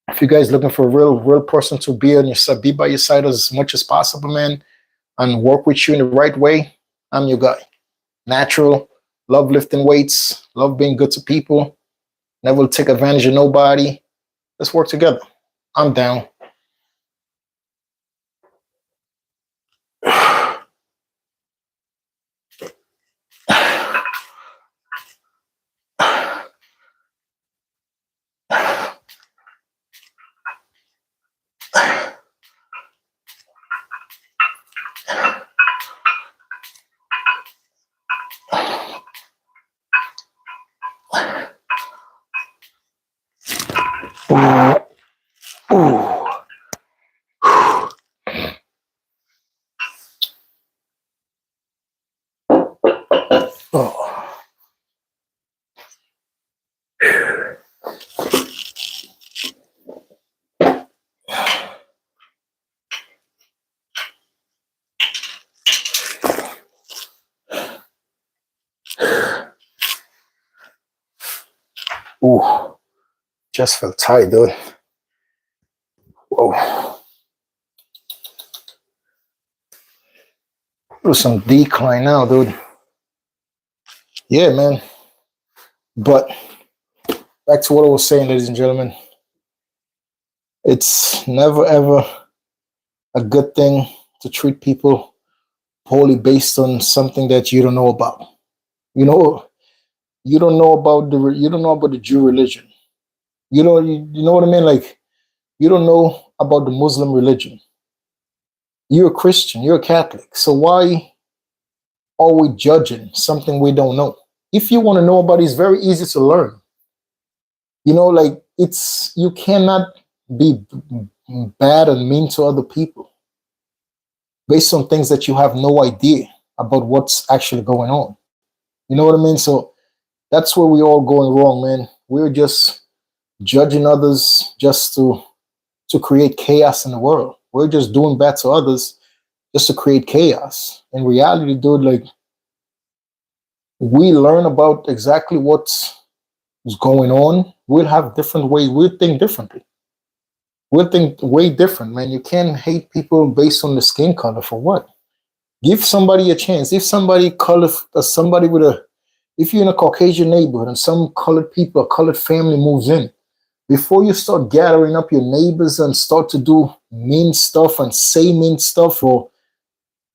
Speaker 1: If you guys looking for a real person to be on your side, be by your side as much as possible, man, and work with you in the right way, I'm your guy. Natural, love lifting weights, love being good to people, never take advantage of nobody. Let's work together. I'm down. Ooh. Oh. Ooh. Just felt tight, dude. Whoa. There's some decline now, dude. Yeah, man. But back to what I was saying, ladies and gentlemen. It's never ever a good thing to treat people wholly based on something that you don't know about. You know, you don't know about the Jew religion. You know what I mean? Like you don't know about the Muslim religion. You're a Christian, you're a Catholic. So why are we judging something we don't know? If you want to know about it, it's very easy to learn. You know, like you cannot be bad and mean to other people based on things that you have no idea about what's actually going on. You know what I mean? So that's where we all going wrong, man. We're just judging others just to create chaos in the world. We're just doing bad to others just to create chaos. In reality, dude, like we learn about exactly what's going on. We'll have different ways. We'll think differently. We'll think way different, man. You can't hate people based on the skin color for what? Give somebody a chance. If somebody with a, if you're in a Caucasian neighborhood and some colored people, a colored family moves in, before you start gathering up your neighbors and start to do mean stuff and say mean stuff or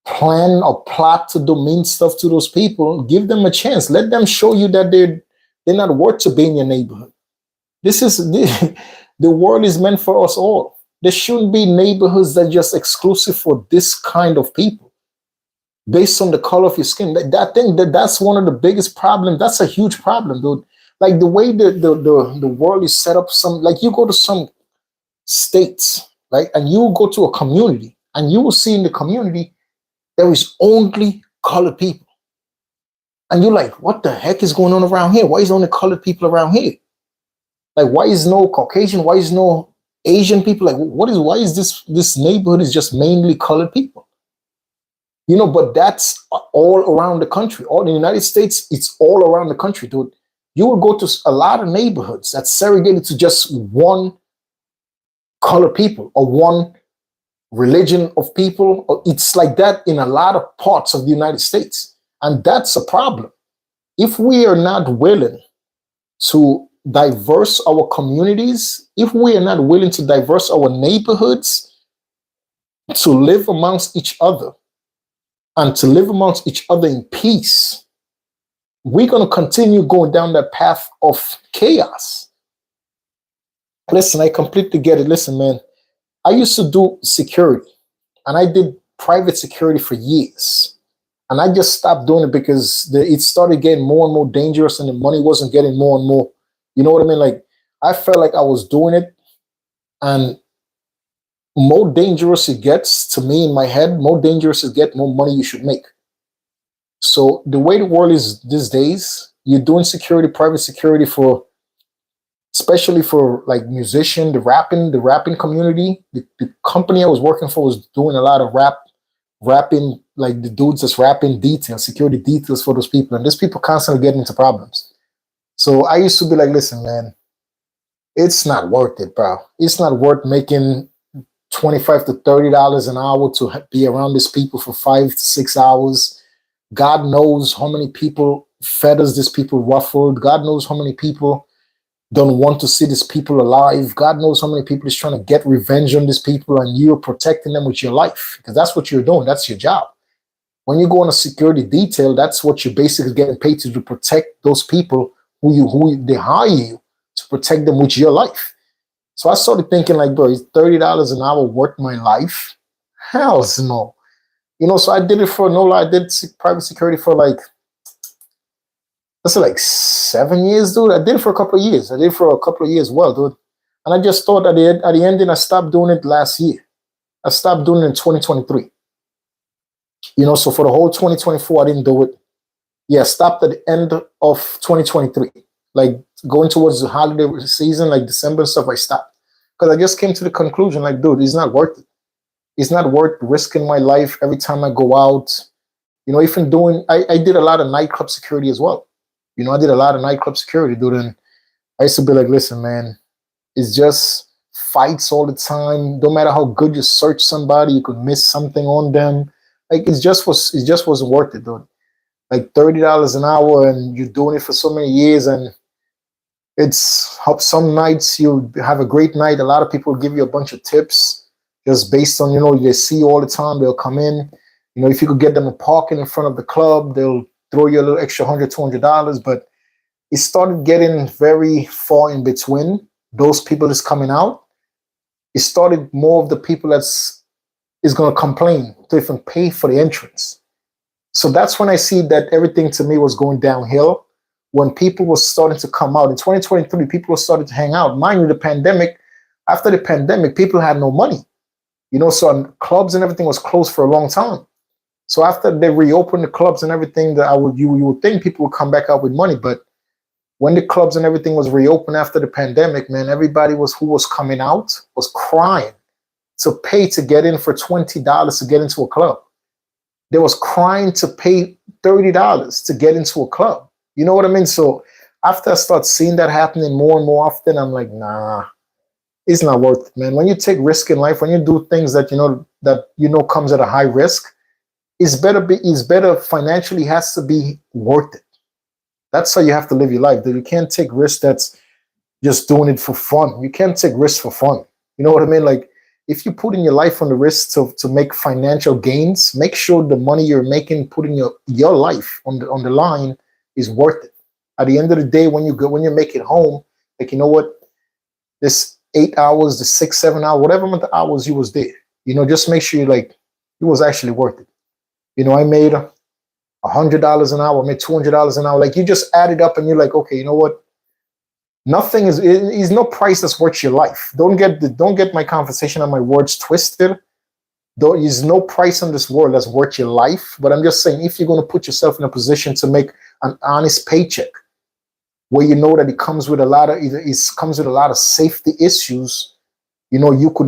Speaker 1: plan or plot to do mean stuff to those people, give them a chance. Let them show you that they're not worth to be in your neighborhood. This is the world is meant for us all. There shouldn't be neighborhoods that are just exclusive for this kind of people based on the color of your skin. That's one of the biggest problems. That's a huge problem, dude. Like the way the world is set up, like you go to some states, right? And you go to a community and you will see in the community there is only colored people. And you're like, what the heck is going on around here? Why is only colored people around here? Like, why is no Caucasian? Why is no Asian people? Like, why is this neighborhood is just mainly colored people? You know, but that's all around the country. All in the United States, it's all around the country, dude. You will go to a lot of neighborhoods that's segregated to just one color people or one religion of people. It's like that in a lot of parts of the United States. And that's a problem. If we are not willing to diverse our communities, if we are not willing to diverse our neighborhoods, to live amongst each other and to live amongst each other in peace, we're going to continue going down that path of chaos. Listen, I completely get it. Listen, man, I used to do security and I did private security for years. And I just stopped doing it because it started getting more and more dangerous and the money wasn't getting more and more. You know what I mean? Like, I felt like I was doing it, and more dangerous it gets to me in my head, more dangerous it gets, more money you should make. So the way the world is these days, you're doing security, private security especially for like musician, the rapping community. The company I was working for was doing a lot of rapping, like the dudes that's rapping details, security details for those people. And these people constantly get into problems. So I used to be like, listen, man, it's not worth it, bro. It's not worth making $25 to $30 an hour to be around these people for 5 to 6 hours. God knows how many people feathers these people ruffled. God knows how many people don't want to see these people alive. God knows how many people is trying to get revenge on these people, and you're protecting them with your life because that's what you're doing. That's your job. When you go on a security detail, that's what you're basically getting paid to protect those people who they hire you to protect them with your life. So I started thinking like, bro, is $30 an hour worth my life? Hell's no. So I did it for no lie. I did private security for like, let's say like 7 years, dude. I did it for a couple of years. I did it for a couple of years well, dude. And I just thought at the ending, I stopped doing it last year. I stopped doing it in 2023. So for the whole 2024, I didn't do it. Yeah, stopped at the end of 2023. Like going towards the holiday season, like December and stuff, I stopped. Because I just came to the conclusion, like, dude, it's not worth it. It's not worth risking my life every time I go out. Even I did a lot of nightclub security as well. I did a lot of nightclub security, dude. And I used to be like, listen, man, it's just fights all the time. No matter how good you search somebody, you could miss something on them. Like it just wasn't worth it, dude. Like $30 an hour, and you're doing it for so many years, and it's some nights you have a great night. A lot of people give you a bunch of tips just based on they see you all the time. They'll come in. If you could get them a parking in front of the club, they'll throw you a little extra $100-$200. But it started getting very far in between those people that's coming out. It started more of the people is going to complain to even pay for the entrance. So that's when I see that everything to me was going downhill. When people were starting to come out in 2023, people were starting to hang out. Mind you, after the pandemic, people had no money. So clubs and everything was closed for a long time. So after they reopened the clubs and everything, you would think people would come back out with money. But when the clubs and everything was reopened after the pandemic, man, everybody who was coming out was crying to pay to get in for $20 to get into a club. They was crying to pay $30 to get into a club. You know what I mean? So after I start seeing that happening more and more often, I'm like, nah, it's not worth it, man. When you take risk in life, when you do things that comes at a high risk, it's better financially, has to be worth it. That's how you have to live your life. That you can't take risks that's just doing it for fun. You can't take risks for fun. You know what I mean? Like if you put in your life on the risk to make financial gains, make sure the money you're making, putting your life on the line is worth it. At the end of the day, when you make it home, like this 8 hours, the 6, 7 hours, whatever amount of hours you was there, just make sure it was actually worth it. I made $100 an hour, I made $200 an hour. Like you just add it up and you're like, okay, you know what? Nothing is no price that's worth your life. Don't get my conversation and my words twisted. There is no price in this world that's worth your life. But I'm just saying, if you're going to put yourself in a position to make an honest paycheck, where you know that it comes with a lot of safety issues, you could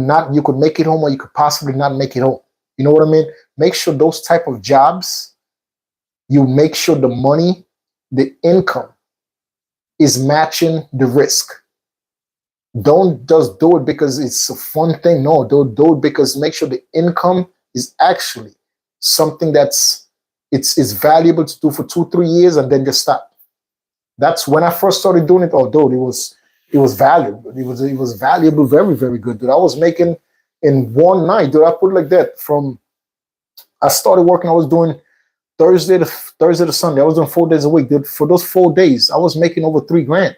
Speaker 1: make it home, or you could possibly not make it home. You know what I mean? Make sure those type of jobs, you make sure the money, the income is matching the risk. Don't just do it because it's a fun thing. No, don't do it because make sure the income is actually something it's valuable to do for 2-3 years and then just stop. That's when I first started doing it. Oh, dude, it was valuable. It was valuable, very, very good, dude. I was making in one night, dude. I put it like that. I started working. I was doing Thursday to Sunday. I was doing 4 days a week, dude. For those 4 days, I was making over $3,000.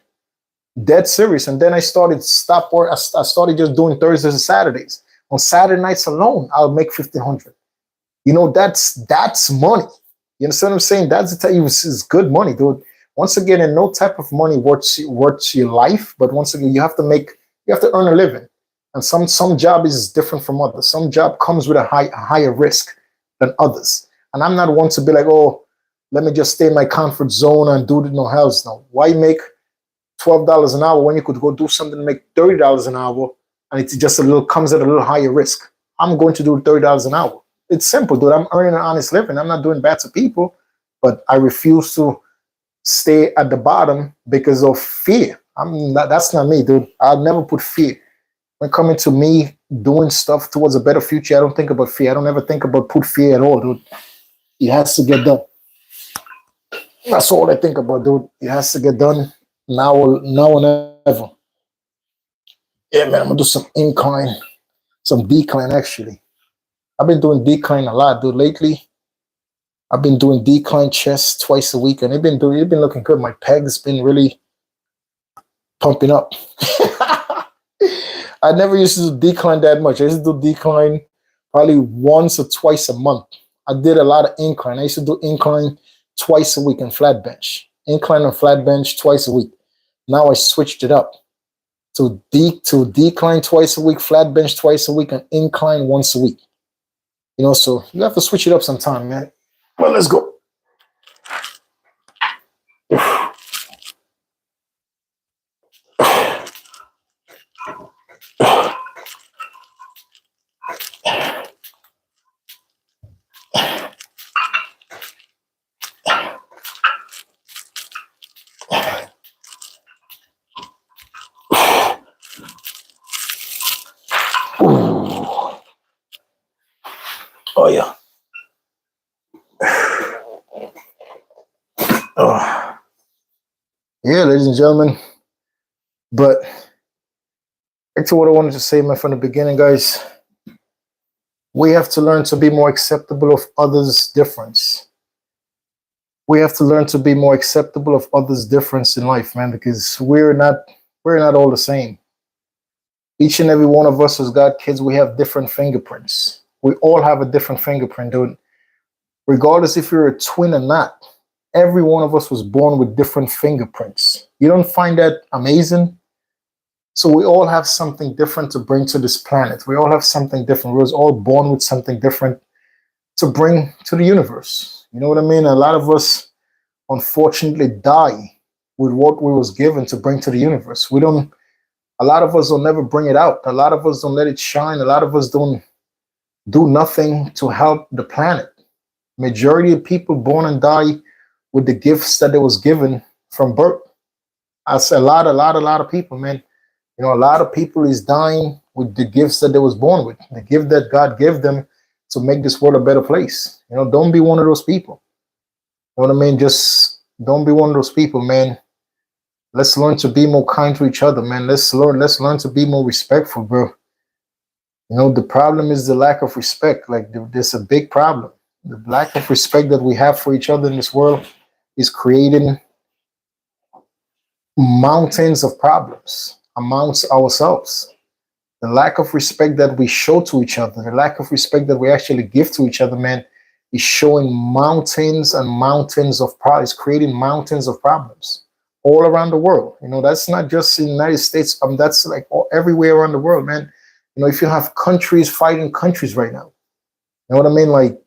Speaker 1: Dead serious. And then I started I started just doing Thursdays and Saturdays. On Saturday nights alone, I'll make $1,500. That's money. You understand what I'm saying? That's the type. It's good money, dude. Once again, and no type of money worth your life, but once again, you have to earn a living. And some job is different from others. Some job comes with a higher risk than others. And I'm not one to be like, oh, let me just stay in my comfort zone and do it. No, hells no. Why make $12 an hour when you could go do something and make $30 an hour, and it's just comes at a little higher risk? I'm going to do $30 an hour. It's simple, dude. I'm earning an honest living. I'm not doing bad to people, but I refuse to stay at the bottom because of fear. That's not me, dude. I'll never put fear. When coming to me doing stuff towards a better future, I don't think about fear. I don't ever think about put fear at all, dude. It has to get done. That's all I think about, dude. It has to get done now and then. Yeah, man, I'm gonna do some incline, some decline actually. I've been doing decline a lot, dude. Lately, I've been doing decline chest twice a week, and it's been looking good. My pegs been really pumping up. I never used to do decline that much. I used to do decline probably once or twice a month. I did a lot of incline. I used to do incline twice a week and flat bench. Incline and flat bench twice a week. Now I switched it up to decline twice a week, flat bench twice a week, and incline once a week. So you have to switch it up sometime, man. Well, let's go. Oh yeah. Oh. Yeah, ladies and gentlemen. But back to what I wanted to say, man, from the beginning, guys. We have to learn to be more acceptable of others' difference. We have to learn to be more acceptable of others' difference in life, man, because we're not all the same. Each and every one of us who's got kids, we have different fingerprints. We all have a different fingerprint, dude. Regardless if you're a twin or not, every one of us was born with different fingerprints. You don't find that amazing? So we all have something different to bring to this planet. We all have something different. We was all born with something different to bring to the universe. You know what I mean? A lot of us, unfortunately, die with what we was given to bring to the universe. A lot of us will never bring it out. A lot of us don't let it shine. A lot of us don't do nothing to help the planet. Majority of people born and die with the gifts that they was given from birth. I say a lot of people, man. A lot of people is dying with the gifts that they was born with, the gift that God gave them to make this world a better place. Don't be one of those people. You know what I mean? Just don't be one of those people, man. Let's learn to be more kind to each other, man. Let's learn to be more respectful, bro. The problem is the lack of respect. Like, there's a big problem. The lack of respect that we have for each other in this world is creating mountains of problems amongst ourselves. The lack of respect that we show to each other, the lack of respect that we actually give to each other, man, is showing mountains and mountains of problems, creating mountains of problems all around the world. That's not just in the United States. That's like everywhere around the world, man. If you have countries fighting countries right now, you know what I mean? Like,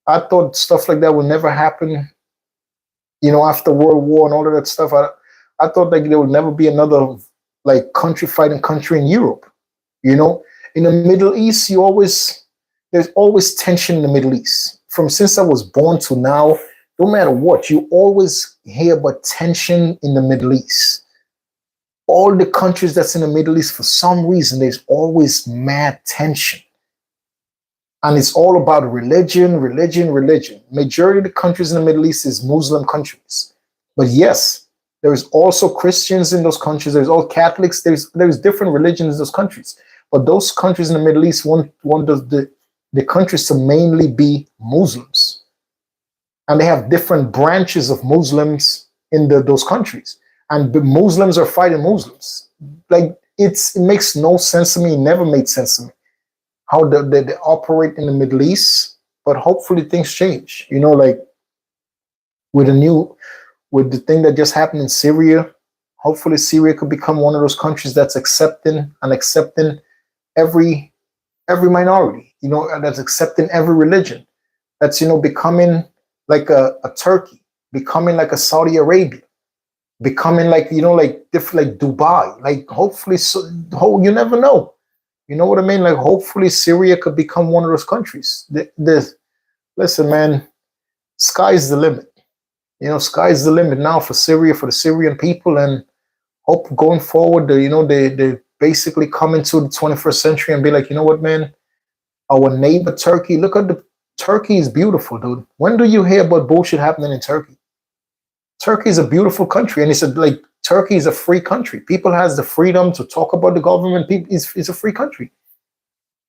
Speaker 1: I thought stuff like that would never happen, after World War and all of that stuff. I thought like there would never be another like country fighting country in Europe. In the Middle East, there's always tension in the Middle East. Since I was born to now, no matter what, you always hear about tension in the Middle East. All the countries that's in the Middle East, for some reason, there's always mad tension. And it's all about religion. Majority of the countries in the Middle East is Muslim countries. But yes, there's also Christians in those countries. There's all Catholics. There's different religions in those countries. But those countries in the Middle East want the countries to mainly be Muslims. And they have different branches of Muslims in those countries. And the Muslims are fighting Muslims. Like, it makes no sense to me. It never made sense to me how they operate in the Middle East. But hopefully things change. Like with the thing that just happened in Syria, hopefully Syria could become one of those countries that's accepting every minority, that's accepting every religion, that's, becoming like a Turkey, becoming like a Saudi Arabia, becoming like, like different, like Dubai, like hopefully, you never know. You know what I mean? Like, hopefully Syria could become one of those countries. Listen, man, sky's the limit. Sky's the limit now for Syria, for the Syrian people, and hope going forward, they basically come into the 21st century and be like, you know what, man, our neighbor Turkey, look at Turkey is beautiful, dude. When do you hear about bullshit happening in Turkey? Turkey is a beautiful country, and it's like Turkey is a free country. People has the freedom to talk about the government. People, it's a free country.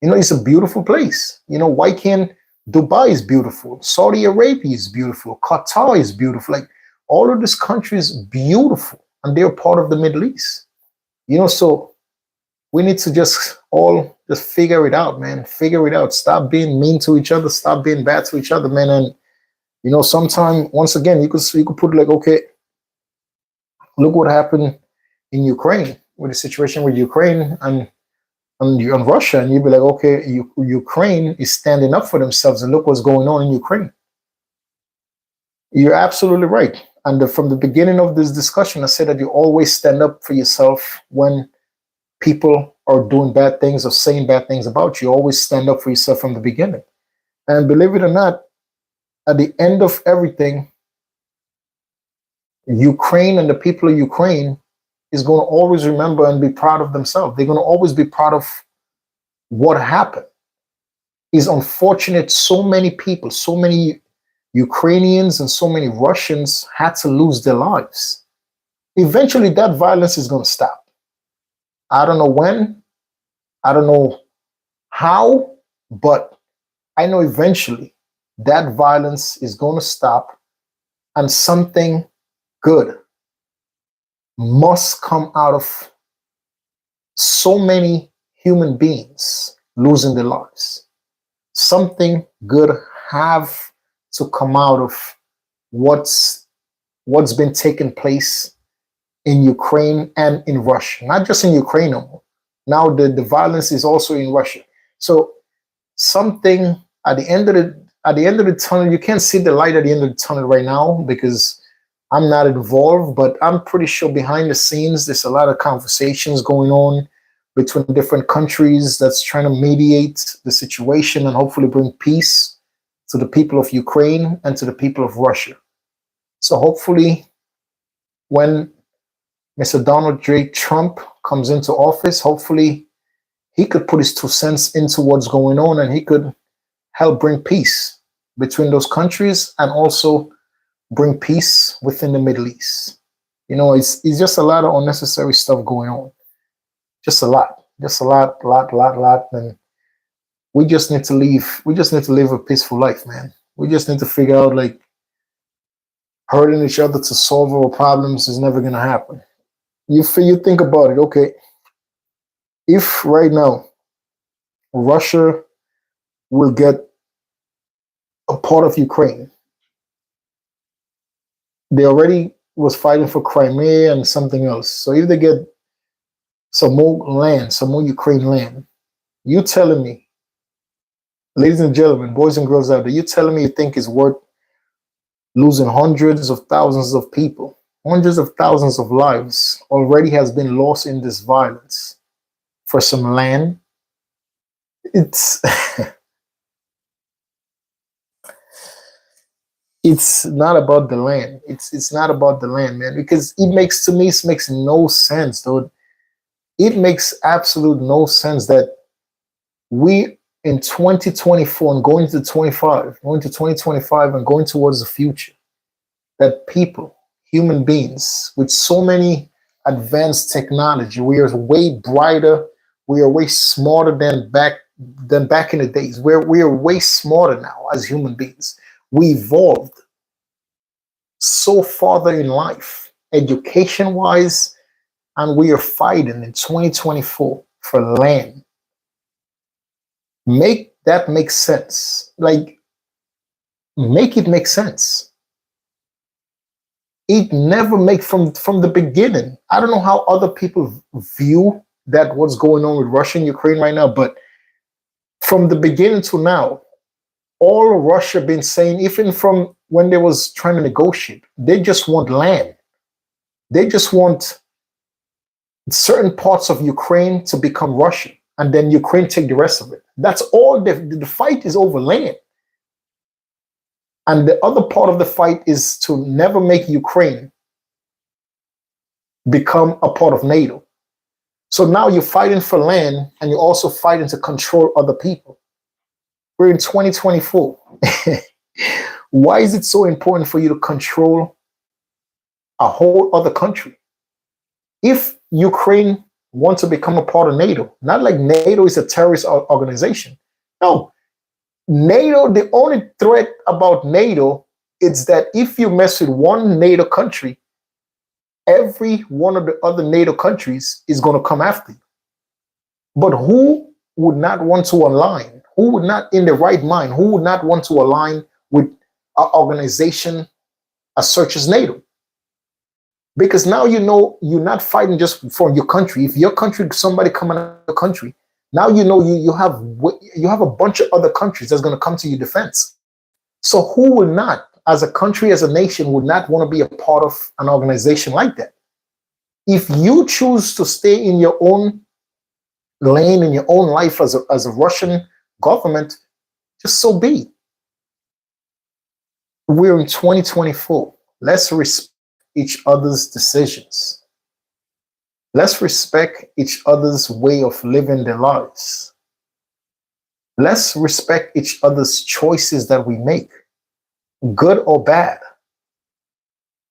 Speaker 1: It's a beautiful place. Why can't Dubai is beautiful, Saudi Arabia is beautiful, Qatar is beautiful. Like all of these countries, beautiful, and they're part of the Middle East. So we need to just all just figure it out, man. Figure it out. Stop being mean to each other. Stop being bad to each other, man. And sometime once again, you could put like, okay, look what happened in Ukraine with the situation with Ukraine and Russia, and you'd be like, okay, Ukraine is standing up for themselves, and look what's going on in Ukraine. You're absolutely right. And from the beginning of this discussion, I said that you always stand up for yourself when people are doing bad things or saying bad things about you. You always stand up for yourself from the beginning. And believe it or not, at the end of everything, Ukraine and the people of Ukraine is going to always remember and be proud of themselves. They're going to always be proud of what happened. It's unfortunate so many people, so many Ukrainians and so many Russians had to lose their lives. Eventually, that violence is going to stop. I don't know when, I don't know how, but I know eventually that violence is going to stop, and something good must come out of so many human beings losing their lives. Something good have to come out of what's been taking place in Ukraine and in Russia. Not just in Ukraine no more. Now the violence is also in Russia. So something at the end of the tunnel, you can't see the light at the end of the tunnel right now because I'm not involved, but I'm pretty sure behind the scenes there's a lot of conversations going on between different countries that's trying to mediate the situation and hopefully bring peace to the people of Ukraine and to the people of Russia. So hopefully when Mr. Donald J. Trump comes into office, hopefully he could put his 2 cents into what's going on, and he could help bring peace between those countries and also bring peace within the Middle East. It's just a lot of unnecessary stuff going on. Just a lot. And we just need to leave. We just need to live a peaceful life, man. We just need to figure out like hurting each other to solve our problems is never gonna happen. You think about it, okay? If right now Russia will get a part of Ukraine, they already was fighting for Crimea and something else. So if they get some more land, some more Ukraine land, you telling me, ladies and gentlemen, boys and girls out there, you telling me you think it's worth losing hundreds of thousands of people, hundreds of thousands of lives already has been lost in this violence for some land? It's it's not about the land. It's not about the land, man, because it makes no sense, dude. It makes absolute no sense that we in 2024 and going to 2025 and going towards the future, that people, human beings with so many advanced technology, we are way brighter, we are way smarter than back in the days. We are way smarter now as human beings. We evolved so farther in life, education wise, and we are fighting in 2024 for land. Make that make sense. Like, make it make sense. It never make from the beginning. I don't know how other people view that what's going on with Russia and Ukraine right now, but from the beginning to now, all Russia been saying, even from when they was trying to negotiate, they just want land. They just want certain parts of Ukraine to become Russian, and then Ukraine take the rest of it. That's all. The fight is over land. And the other part of the fight is to never make Ukraine become a part of NATO. So now you're fighting for land, and you're also fighting to control other people. We're in 2024. Why is it so important for you to control a whole other country? If Ukraine wants to become a part of NATO, not like NATO is a terrorist organization. No, NATO, the only threat about NATO is that if you mess with one NATO country, every one of the other NATO countries is going to come after you. But who would not want to align? Who would not, in the right mind, who would not want to align with an organization as such as NATO? Because now you know you're not fighting just for your country. If your country, somebody coming out of the country, now you know you have a bunch of other countries that's going to come to your defense. So who would not, as a country, as a nation, would not want to be a part of an organization like that? If you choose to stay in your own lane, in your own life as a Russian government, just so be. We're in 2024. Let's respect each other's decisions. Let's respect each other's way of living their lives. Let's respect each other's choices that we make, good or bad.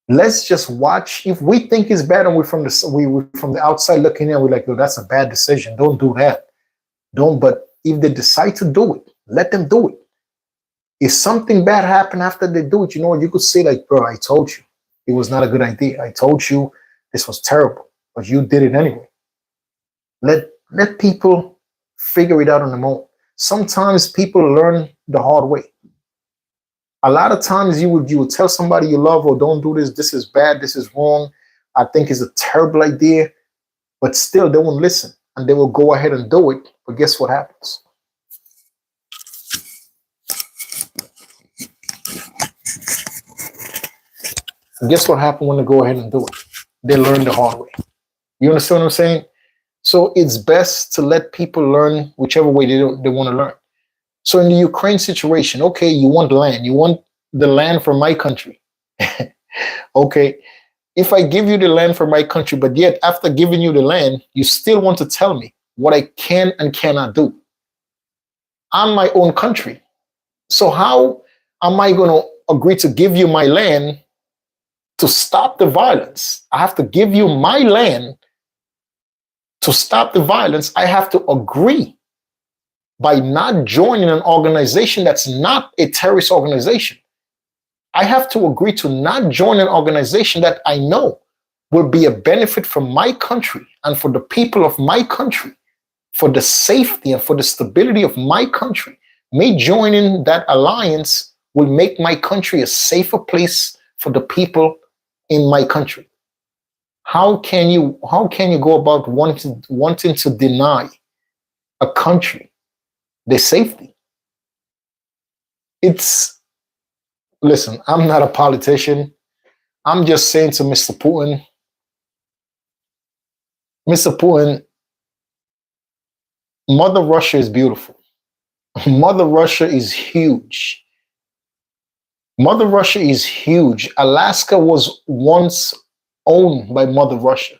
Speaker 1: Let's just watch. If we think it's bad and we're from the outside looking in, we're like, oh, that's a bad decision. Don't do that. But if they decide to do it, let them do it. If something bad happened after they do it, you know what? You could say like, bro, I told you it was not a good idea. I told you this was terrible, but you did it anyway. Let people figure it out on their own. Sometimes people learn the hard way. A lot of times you would tell somebody you love, or don't do this, this is bad, this is wrong, I think it's a terrible idea, but still they won't listen and they will go ahead and do it. But guess what happens? Guess what happened when they go ahead and do it? They learn the hard way. You understand what I'm saying? So it's best to let people learn whichever way they want to learn. So in the Ukraine situation, okay, you want land. You want the land for my country. Okay, if I give you the land for my country, but yet after giving you the land, you still want to tell me what I can and cannot do. I'm my own country. So how am I going to agree to give you my land to stop the violence? I have to give you my land to stop the violence. I have to agree by not joining an organization that's not a terrorist organization. I have to agree to not join an organization that I know will be a benefit for my country and for the people of my country, for the safety and for the stability of my country. Me joining that alliance will make my country a safer place for the people in my country. How can you go about wanting to deny a country their safety? Listen, I'm not a politician. I'm just saying to Mr. Putin, Mother Russia is beautiful. Mother Russia is huge. Mother Russia is huge. Alaska was once owned by Mother Russia.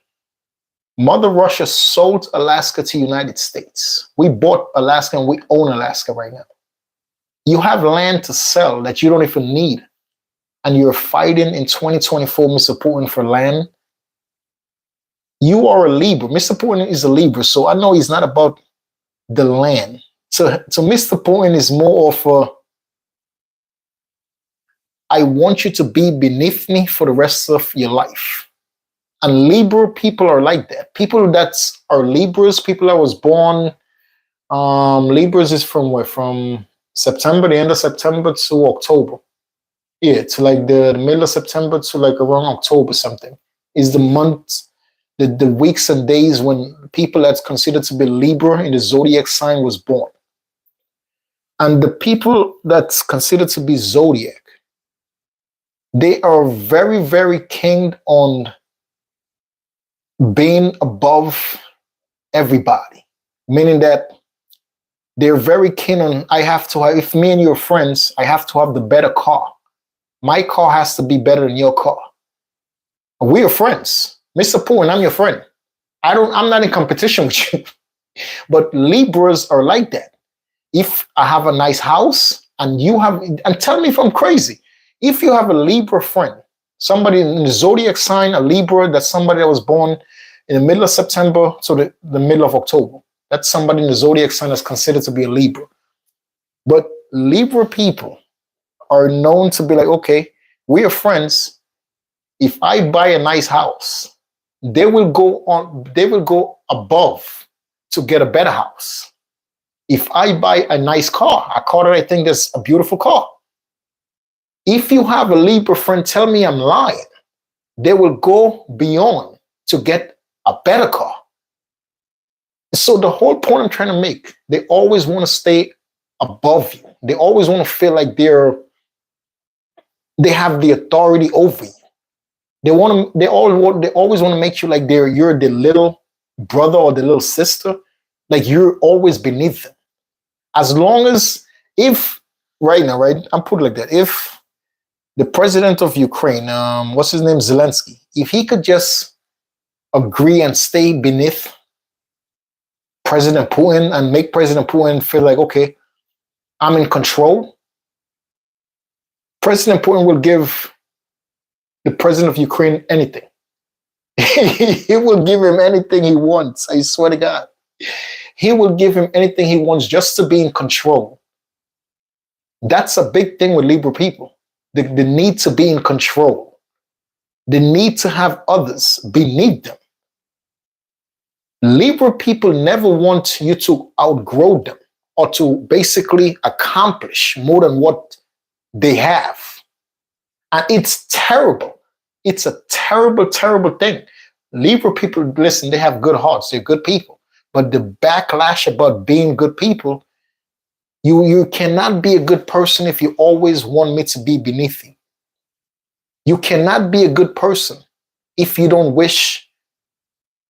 Speaker 1: Mother Russia sold Alaska to the United States. We bought Alaska and we own Alaska right now. You have land to sell that you don't even need. And you're fighting in 2024, Mr. Putin, for land. You are a Libra. Mr. Putin is a Libra, so I know he's not about the land. So Mr. Putin is more of a, I want you to be beneath me for the rest of your life. And Libra people are like that. People that are Libras, people that was born, Libras is from where? From September, the end of September to October. Yeah, to like the middle of September to like around October something is the month, the weeks and days when people that's considered to be Libra in the zodiac sign was born. And the people that's considered to be zodiac, they are very, very keen on being above everybody, meaning that they're very keen on, I have to have, if me and your friends, I have to have the better car. My car has to be better than your car. We are friends. Mr. Putin, I'm your friend. I'm not in competition with you. But Libras are like that. If I have a nice house and you have, and tell me if I'm crazy, if you have a Libra friend, somebody in the zodiac sign, a Libra, that's somebody that was born in the middle of September to the middle of October. That's somebody in the zodiac sign that's considered to be a Libra. But Libra people are known to be like, okay, we are friends. If I buy a nice house, they will go above to get a better house. If I buy a nice car, a car that I think is a beautiful car. If you have a Libra friend, tell me I'm lying. They will go beyond to get a better car. So the whole point I'm trying to make, they always want to stay above you. They always want to feel like they have the authority over you. They always want to make you like you're the little brother or the little sister, like you're always beneath them. As long as if right now, right, I'm put it like that. If the president of Ukraine, what's his name, Zelensky, if he could just agree and stay beneath President Putin and make President Putin feel like, okay, I'm in control, President Putin will give the president of Ukraine anything. He will give him anything he wants. I swear to God. He will give him anything he wants just to be in control. That's a big thing with Libra people. The need to be in control. The need to have others beneath them. Libra people never want you to outgrow them or to basically accomplish more than what they have. And it's terrible. It's a terrible, terrible thing. Libra people, listen, they have good hearts. They're good people. But the backlash about being good people, you cannot be a good person if you always want me to be beneath you. You cannot be a good person if you don't wish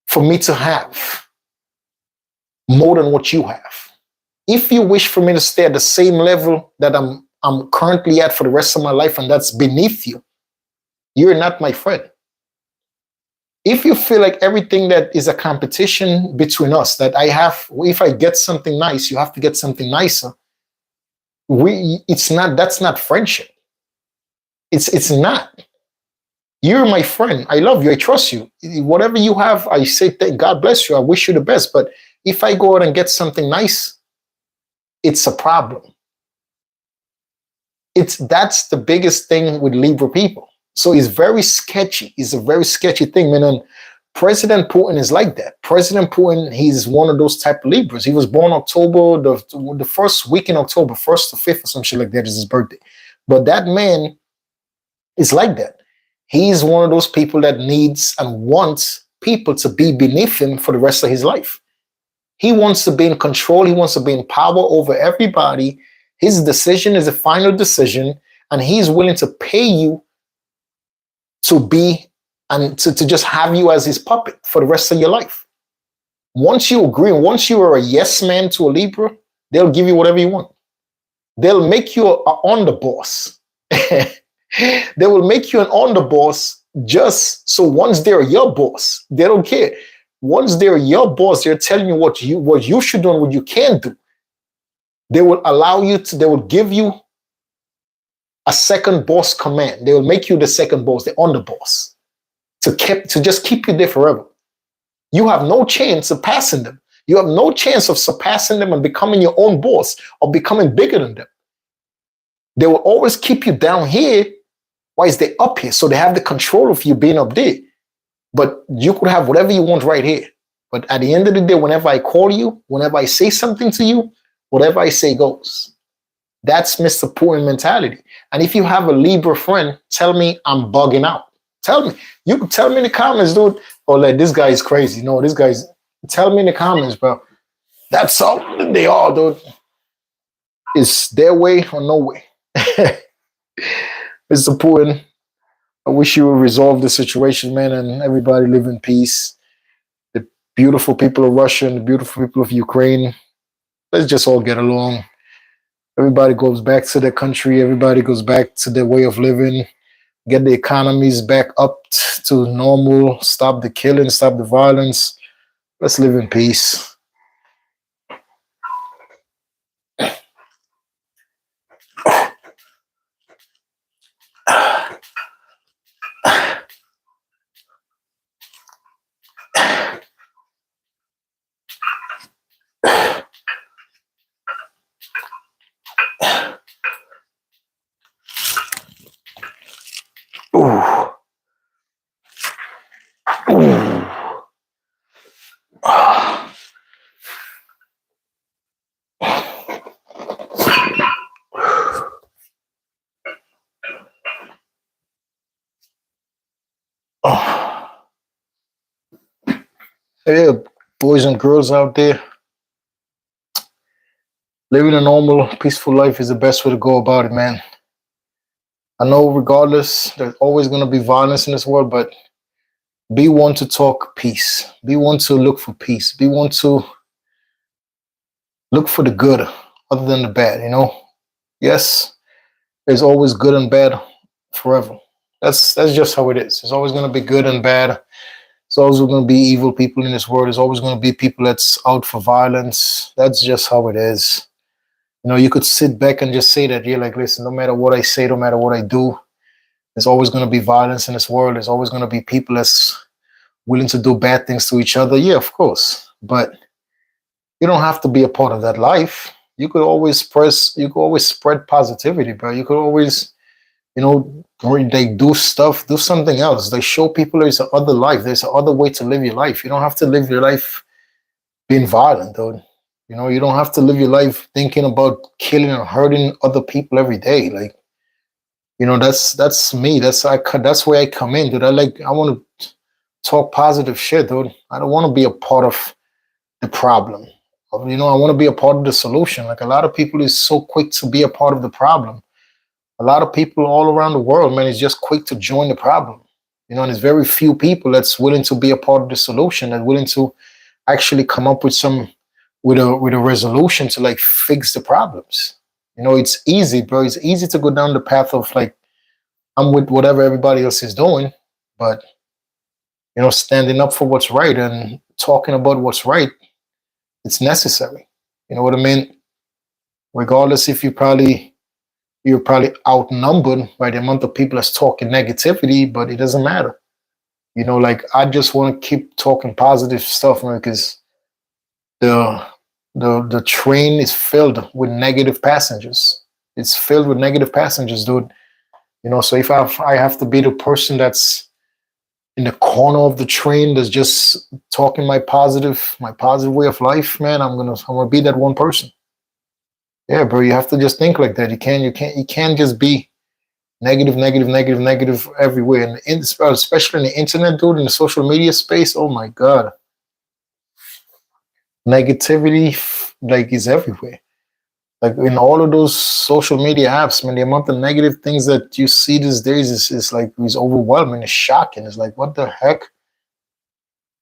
Speaker 1: for me to have more than what you have. If you wish for me to stay at the same level that I'm currently at for the rest of my life, and that's beneath you, you're not my friend. If you feel like everything that is a competition between us, that I have, if I get something nice, you have to get something nicer. That's not friendship. It's not. You're my friend. I love you. I trust you. Whatever you have, I say, God bless you. I wish you the best. But if I go out and get something nice, it's a problem. That's the biggest thing with Libra people. So it's very sketchy. It's a very sketchy thing, man. And President Putin is like that. President Putin, he's one of those type of Libras. He was born October, the first week in October, 1st to 5th or some shit like that is his birthday. But that man is like that. He's one of those people that needs and wants people to be beneath him for the rest of his life. He wants to be in control. He wants to be in power over everybody. His decision is a final decision, and he's willing to pay you to be and to just have you as his puppet for the rest of your life. Once you agree, once you are a yes man to a Libra, they'll give you whatever you want. They'll make you an underboss. They will make you an underboss just so once they're your boss, they don't care. Once they're your boss, they're telling you what you should do and what you can do. They will allow you to, they will give you a second boss command. They will make you the second boss, the underboss, to just keep you there forever. You have no chance of passing them. You have no chance of surpassing them and becoming your own boss or becoming bigger than them. They will always keep you down here while they're up here. So they have the control of you being up there. But you could have whatever you want right here. But at the end of the day, whenever I call you, whenever I say something to you, whatever I say goes. That's Mr. Putin mentality. And if you have a Libra friend, tell me I'm bugging out. Tell me. You can tell me in the comments, dude. Or like, this guy is crazy. No, this guy's. Tell me in the comments, bro. That's all they are, dude. It's their way or no way. Mr. Putin, I wish you would resolve the situation, man, and everybody live in peace. The beautiful people of Russia and the beautiful people of Ukraine, let's just all get along. Everybody goes back to their country. Everybody goes back to their way of living. Get the economies back up to normal. Stop the killing. Stop the violence. Let's live in peace. So yeah, boys and girls out there, living a normal, peaceful life is the best way to go about it, man. I know regardless, there's always gonna be violence in this world, but be one to talk peace. Be one to look for peace. Be one to look for the good other than the bad, Yes, there's always good and bad forever. That's just how it is. There's always gonna be good and bad. There's always gonna be evil people in this world. There's always gonna be people that's out for violence. That's just how it is. You could sit back and just say that. You're like, listen, no matter what I say, no matter what I do, there's always gonna be violence in this world. There's always gonna be people that's willing to do bad things to each other. Yeah, of course. But you don't have to be a part of that life. You could always spread positivity, bro. You could always, they do stuff, do something else. They show people there's another life. There's another way to live your life. You don't have to live your life being violent, dude. You don't have to live your life thinking about killing and hurting other people every day. Like, that's me. That's where I come in, dude. I want to talk positive shit, dude. I don't want to be a part of the problem. I want to be a part of the solution. Like, a lot of people is so quick to be a part of the problem. A lot of people all around the world, man, is just quick to join the problem. And there's very few people that's willing to be a part of the solution and willing to actually come up with a resolution to like fix the problems. It's easy, bro. It's easy to go down the path of like, I'm with whatever everybody else is doing, but standing up for what's right and talking about what's right, it's necessary. You know what I mean? Regardless if you're probably outnumbered by the amount of people that's talking negativity, but it doesn't matter. Like, I just want to keep talking positive stuff, man, because the the train is filled with negative passengers. It's filled with negative passengers, dude. So if I have to be the person that's in the corner of the train that's just talking my positive way of life, man, I'm gonna be that one person. Yeah, bro, you have to just think like that. You can't just be negative, negative, negative, negative everywhere. And especially in the internet, dude, in the social media space, oh my God. Negativity like is everywhere. Like, in all of those social media apps, man, the amount of negative things that you see these days is like, is overwhelming. It's shocking. It's like, what the heck?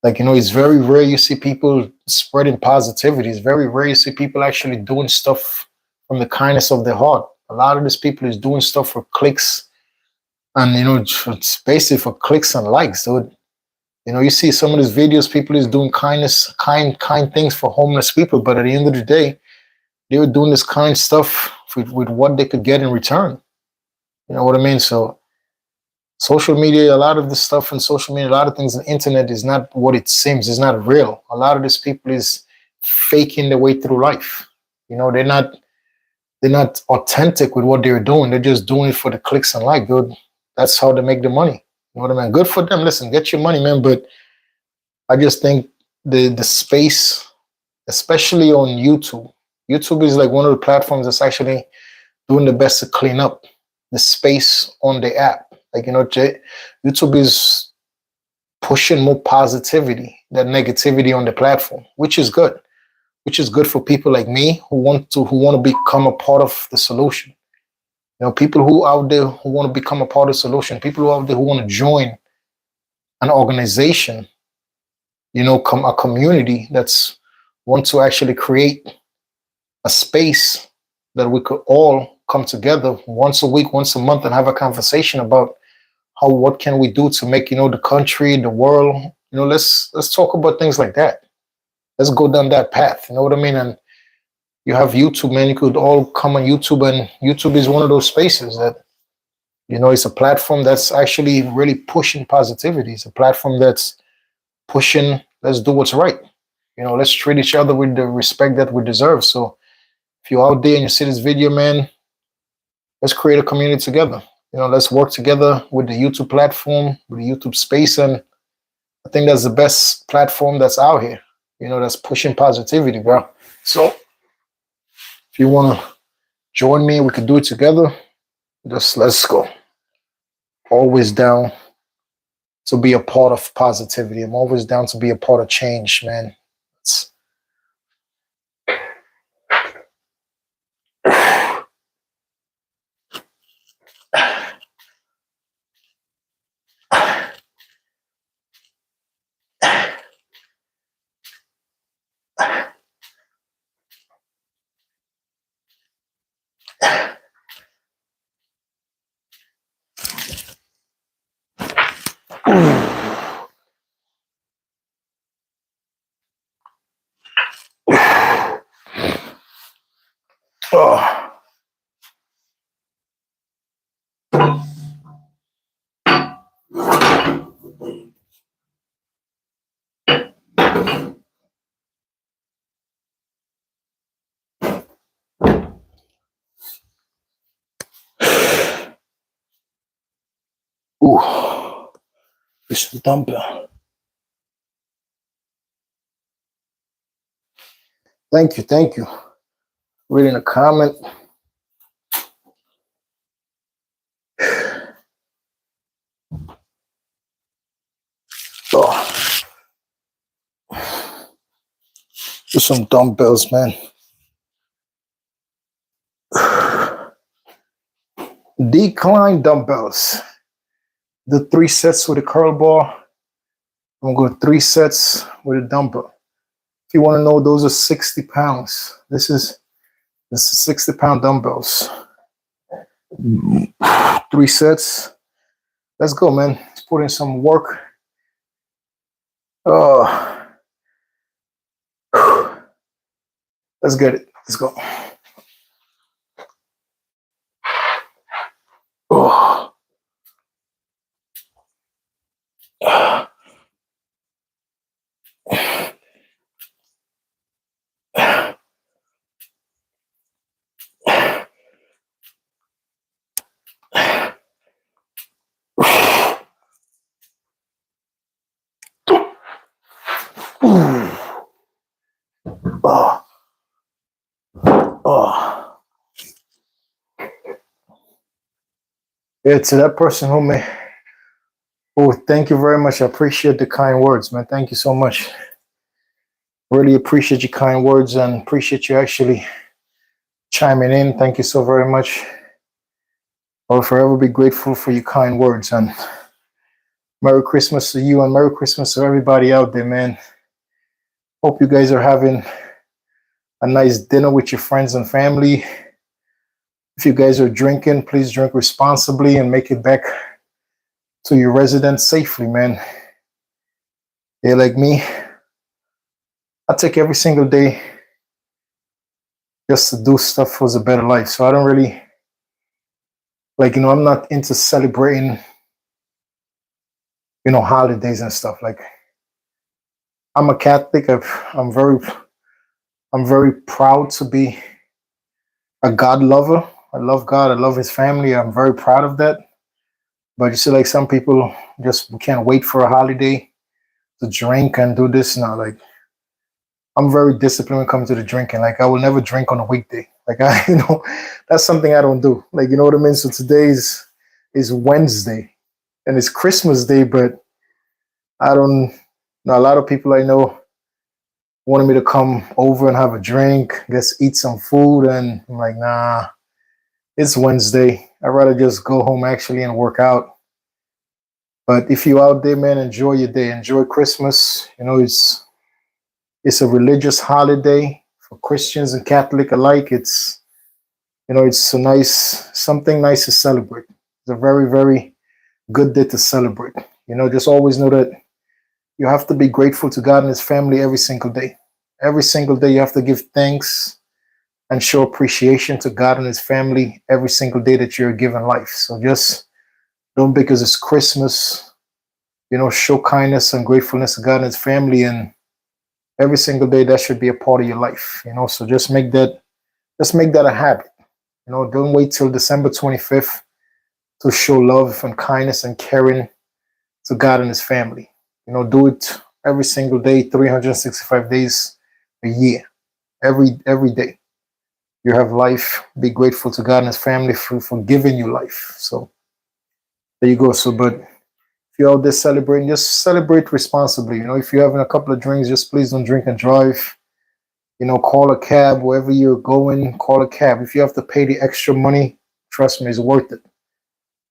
Speaker 1: Like, it's very rare you see people spreading positivity. It's very rare you see people actually doing stuff from the kindness of their heart. A lot of these people is doing stuff for clicks, and it's basically for clicks and likes, dude. You see some of these videos, people is doing kind things for homeless people, but at the end of the day, they were doing this kind stuff with what they could get in return. You know what I mean? So social media, a lot of this stuff in social media, a lot of things on the internet is not what it seems. It's not real. A lot of these people is faking their way through life. They're not authentic with what they're doing. They're just doing it for the clicks and like, dude. That's how they make the money. You know what I mean? Good for them. Listen, get your money, man. But I just think the space, especially on YouTube. YouTube is like one of the platforms that's actually doing the best to clean up the space on the app. Like, YouTube is pushing more positivity than negativity on the platform, which is good. Which is good for people like me who want to become a part of the solution. People who out there who want to become a part of the solution, people who out there who want to join an organization, come a community that's want to actually create a space that we could all come together once a week, once a month, and have a conversation about what can we do to make the country, the world. Let's talk about things like that. Let's go down that path. You know what I mean? And you have YouTube, man. You could all come on YouTube, and YouTube is one of those spaces that it's a platform that's actually really pushing positivity. It's a platform that's pushing, let's do what's right. Let's treat each other with the respect that we deserve. So if you're out there and you see this video, man, let's create a community together. Let's work together with the YouTube platform, with the YouTube space. And I think that's the best platform that's out here, that's pushing positivity, bro. So if you want to join me, we can do it together. Just let's go. Always down to be a part of positivity. I'm always down to be a part of change, man. It's, oh. Ooh, it's a dumbbell. Thank you, thank you. Reading a comment. Oh, just some dumbbells, man. Decline dumbbells. The 3 sets with a curl ball. I'm gonna go 3 sets with a dumbbell. If you want to know, those are 60 pounds. This is 60-pound dumbbells. 3 sets. Let's go, man. Let's put in some work. Oh, let's get it. Let's go. Oh. Oh. Oh. Yeah, to that person who may, oh, thank you very much. I appreciate the kind words, man. Thank you so much. Really appreciate your kind words and appreciate you actually chiming in. Thank you so very much. I'll forever be grateful for your kind words. And Merry Christmas to you and Merry Christmas to everybody out there, man. Hope you guys are having a nice dinner with your friends and family. If you guys are drinking, please drink responsibly and make it back to your residence safely, man. Yeah, like me, I take every single day just to do stuff for a better life. So I don't really, like, I'm not into celebrating, holidays and stuff. Like, I'm a Catholic. I'm very proud to be a God lover. I love God. I love His family. I'm very proud of that. But you see, like, some people just can't wait for a holiday to drink and do this. Now, like, I'm very disciplined when it comes to the drinking. Like, I will never drink on a weekday. Like, that's something I don't do. Like, you know what I mean? So today is Wednesday and it's Christmas Day, but I don't know. A lot of people I know wanted me to come over and have a drink, just eat some food. And I'm like, nah, it's Wednesday. I'd rather just go home actually and work out. But if you're out there, man, enjoy your day. Enjoy Christmas. It's a religious holiday for Christians and Catholic alike. It's something nice to celebrate. It's a very, very good day to celebrate. Just always know that you have to be grateful to God and His family every single day. Every single day you have to give thanks and show appreciation to God and His family every single day that you're given life. So just don't, because it's Christmas, show kindness and gratefulness to God and His family, and every single day that should be a part of your life. So just make that a habit. Don't wait till December 25th to show love and kindness and caring to God and His family. Do it every single day, 365 days a year, every day. You have life. Be grateful to God and His family for giving you life. So there you go. So, but if If you're out there celebrating, just celebrate responsibly. If you're having a couple of drinks, just please don't drink and drive. Call a cab wherever you're going. Call a cab. If you have to pay the extra money, trust me, it's worth it.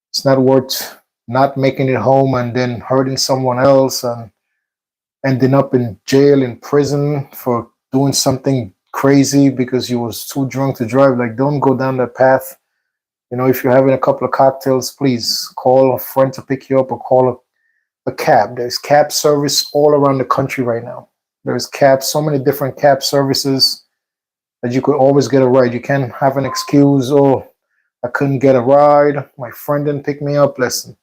Speaker 1: It's not worth not making it home and then hurting someone else and ending up in jail, in prison for doing something crazy because you was too drunk to drive. Like, don't go down that path. If you're having a couple of cocktails, please call a friend to pick you up or call a cab. There's cab service all around the country right now. There's so many different cab services that you could always get a ride. You can't have an excuse, oh, I couldn't get a ride, my friend didn't pick me up. Listen,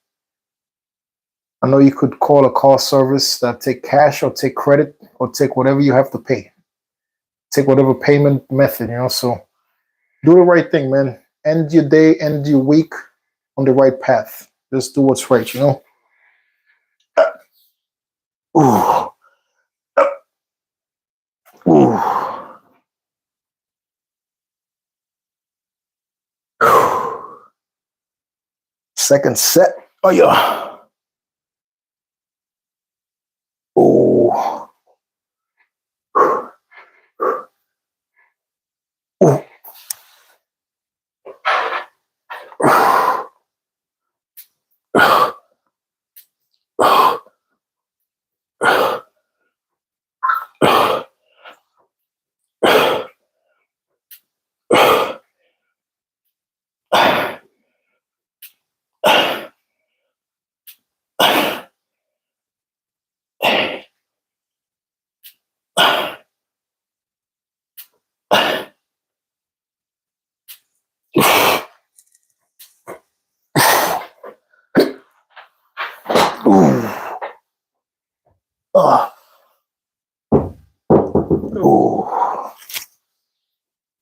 Speaker 1: I know you could call a car service that take cash or take credit or take whatever you have to pay. Take whatever payment method, so do the right thing, man. End your day, end your week on the right path. Just do what's right, Ooh. Ooh. Second set. Oh, yeah. Ooh. Ooh. Ooh.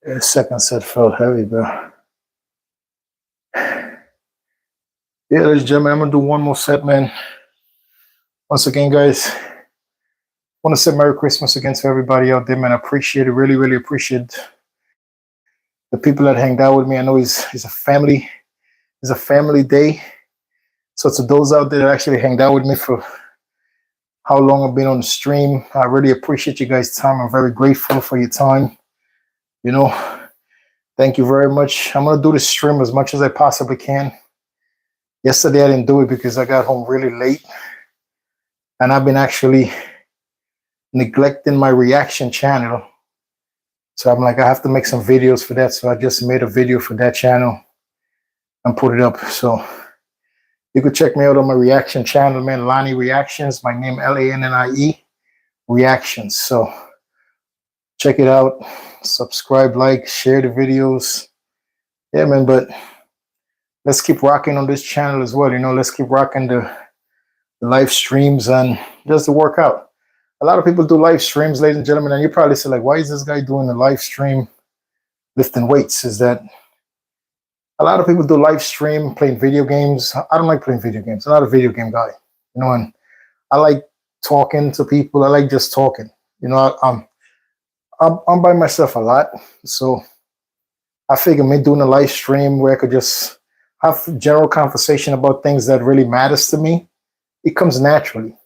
Speaker 1: The second set felt heavy, bro. Yeah, ladies and gentlemen, I'm gonna do one more set, man. Once again, guys, I want to say Merry Christmas again to everybody out there, man. I appreciate it, really, really appreciate the people that hanged out with me. I know it's a family day. So to those out there that actually hanged out with me for how long I've been on the stream, I really appreciate you guys' time. I'm very grateful for your time. Thank you very much. I'm gonna do this stream as much as I possibly can. Yesterday I didn't do it because I got home really late, and I've been actually neglecting my reaction channel. So I'm like, I have to make some videos for that. So I just made a video for that channel and put it up. So you could check me out on my reaction channel, man. Lannie Reactions. My name Lannie Reactions. So check it out. Subscribe, like, share the videos. Yeah, man. But let's keep rocking on this channel as well. Let's keep rocking the live streams and just the workout. A lot of people do live streams, ladies and gentlemen, and you probably say, like, why is this guy doing a live stream lifting weights? Is that a lot of people do live stream playing video games. I don't like playing video games. I'm not a video game guy, and I like talking to people. I like just talking. I'm by myself a lot, so I figure me doing a live stream where I could just have general conversation about things that really matters to me, it comes naturally.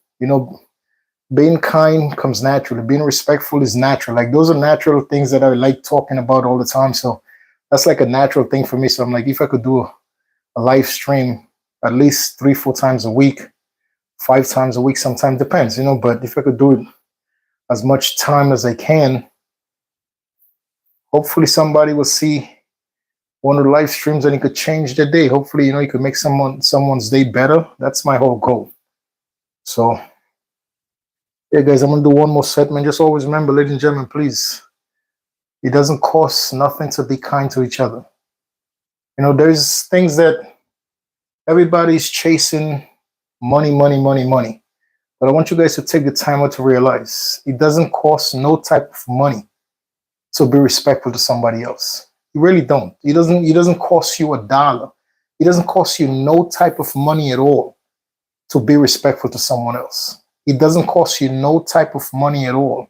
Speaker 1: Being kind comes naturally. Being respectful is natural. Like, those are natural things that I like talking about all the time. So that's like a natural thing for me. So I'm like, if I could do a live stream at least 3-4 times a week, 5 times a week, sometimes depends, but if I could do it as much time as I can, hopefully somebody will see one of the live streams and it could change their day. Hopefully, you could make someone's day better. That's my whole goal. So yeah, guys, I'm gonna do one more set, man. Just always remember, ladies and gentlemen, please, it doesn't cost nothing to be kind to each other. There's things that everybody's chasing, money. But I want you guys to take the time out to realize it doesn't cost no type of money to be respectful to somebody else. It really don't. It doesn't cost you $1. It doesn't cost you no type of money at all to be respectful to someone else. It doesn't cost you no type of money at all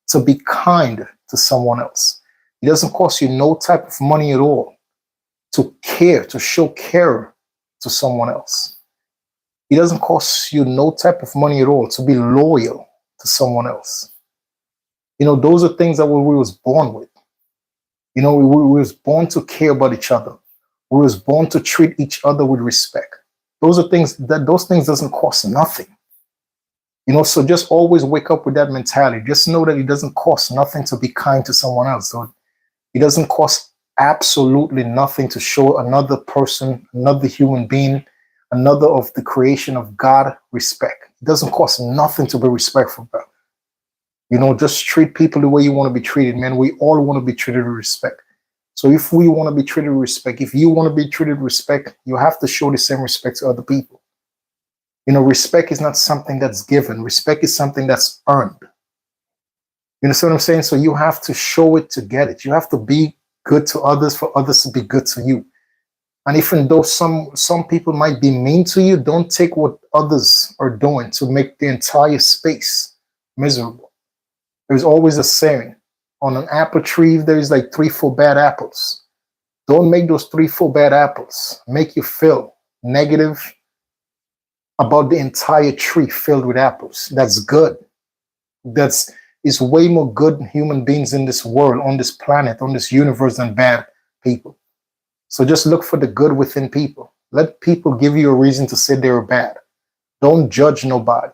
Speaker 1: to be kind to someone else. It doesn't cost you no type of money at all to care, to show care to someone else. It doesn't cost you no type of money at all to be loyal to someone else. Those are things that we was born with. We was born to care about each other. We was born to treat each other with respect. Those things doesn't cost nothing. So just always wake up with that mentality. Just know that it doesn't cost nothing to be kind to someone else. So it doesn't cost absolutely nothing to show another person, another human being, another of the creation of God respect. It doesn't cost nothing to be respectful, bro. Just treat people the way you want to be treated, man. We all want to be treated with respect. So if we want to be treated with respect, if you want to be treated with respect, you have to show the same respect to other people. Respect is not something that's given. Respect is something that's earned. You know what I'm saying? So you have to show it to get it. You have to be good to others for others to be good to you. And even though some people might be mean to you, don't take what others are doing to make the entire space miserable. There's always a saying, on an apple tree, there's like 3-4 bad apples. Don't make those 3-4 bad apples make you feel negative about the entire tree filled with apples. That's good. Is way more good human beings in this world, on this planet, on this universe than bad people. So just look for the good within people. Let people give you a reason to say they're bad. Don't judge nobody.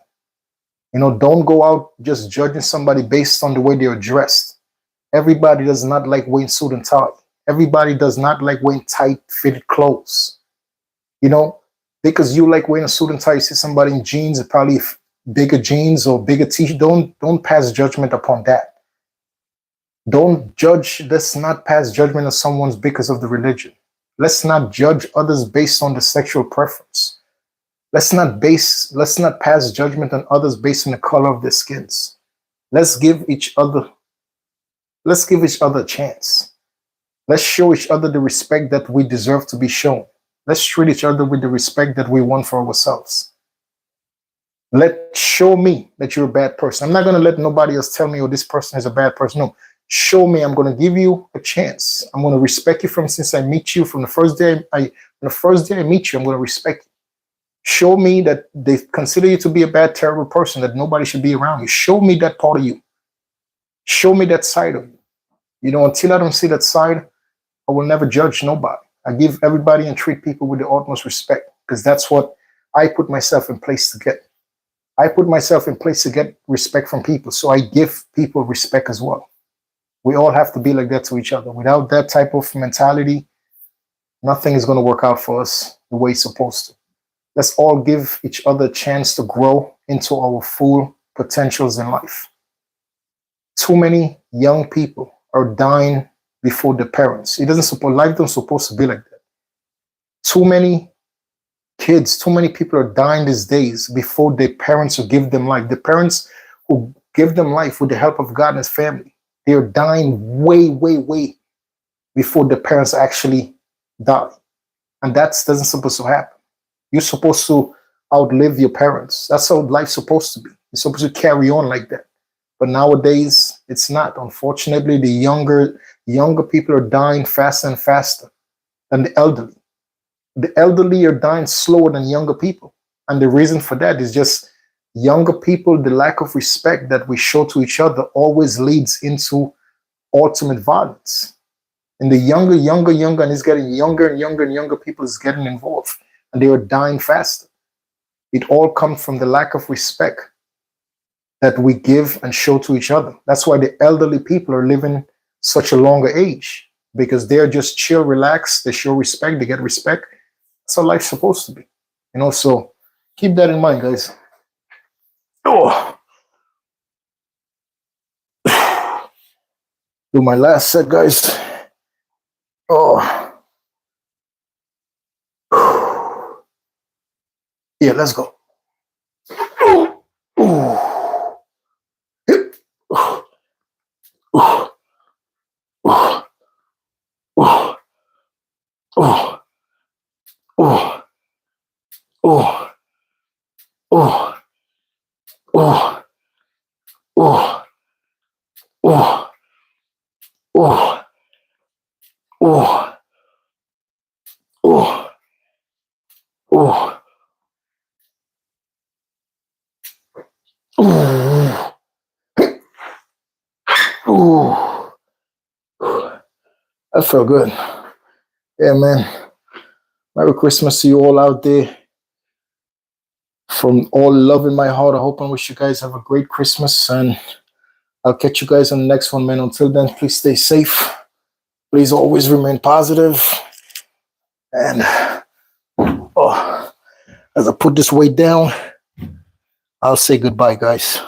Speaker 1: Don't go out just judging somebody based on the way they're dressed. Everybody does not like wearing suit and tie. Everybody does not like wearing tight fitted clothes. Because you like wearing a suit and tie, you see somebody in jeans, probably bigger jeans or bigger t-shirt. Don't pass judgment upon that. Don't judge. Let's not pass judgment on someone's because of the religion. Let's not judge others based on the sexual preference. Let's not pass judgment on others based on the color of their skins. Let's give each other a chance. Let's show each other the respect that we deserve to be shown. Let's treat each other with the respect that we want for ourselves. Show me that you're a bad person. I'm not going to let nobody else tell me, oh, this person is a bad person. No, show me. I'm going to give you a chance. I'm going to respect you since I meet you. From the first day I meet you, I'm going to respect you. Show me that they consider you to be a bad, terrible person, that nobody should be around you. Show me that part of you. Show me that side of you. Until I don't see that side, I will never judge nobody. I give everybody and treat people with the utmost respect, because that's what I put myself in place to get. I put myself in place to get respect from people. So I give people respect as well. We all have to be like that to each other. Without that type of mentality, nothing is going to work out for us the way it's supposed to. Let's all give each other a chance to grow into our full potentials in life. Too many young people are dying before their parents. Life don't supposed to be like that. Too many kids, too many people are dying these days before their parents who give them life. The parents who give them life with the help of God and His family, they are dying way, way, way before the parents actually die. And that doesn't supposed to happen. You're supposed to outlive your parents. That's how life's supposed to be. You're supposed to carry on like that. But nowadays, it's not. Unfortunately, the younger people are dying faster and faster than the elderly. The elderly are dying slower than younger people. And the reason for that is just younger people, the lack of respect that we show to each other always leads into ultimate violence. And the younger, and it's getting younger and younger people is getting involved. And they are dying faster. It all comes from the lack of respect that we give and show to each other. That's why the elderly people are living such a longer age, because they're just chill, relaxed, they show respect, they get respect. That's how life's supposed to be. So keep that in mind, guys. Oh. Do my last set, guys. Oh. Yeah, let's go. That felt good. Yeah, man. Merry Christmas to you all out there. From all love in my heart, I hope and wish you guys have a great Christmas, and I'll catch you guys on the next one, man. Until then, please stay safe. Please always remain positive. And oh, as I put this weight down, I'll say goodbye, guys.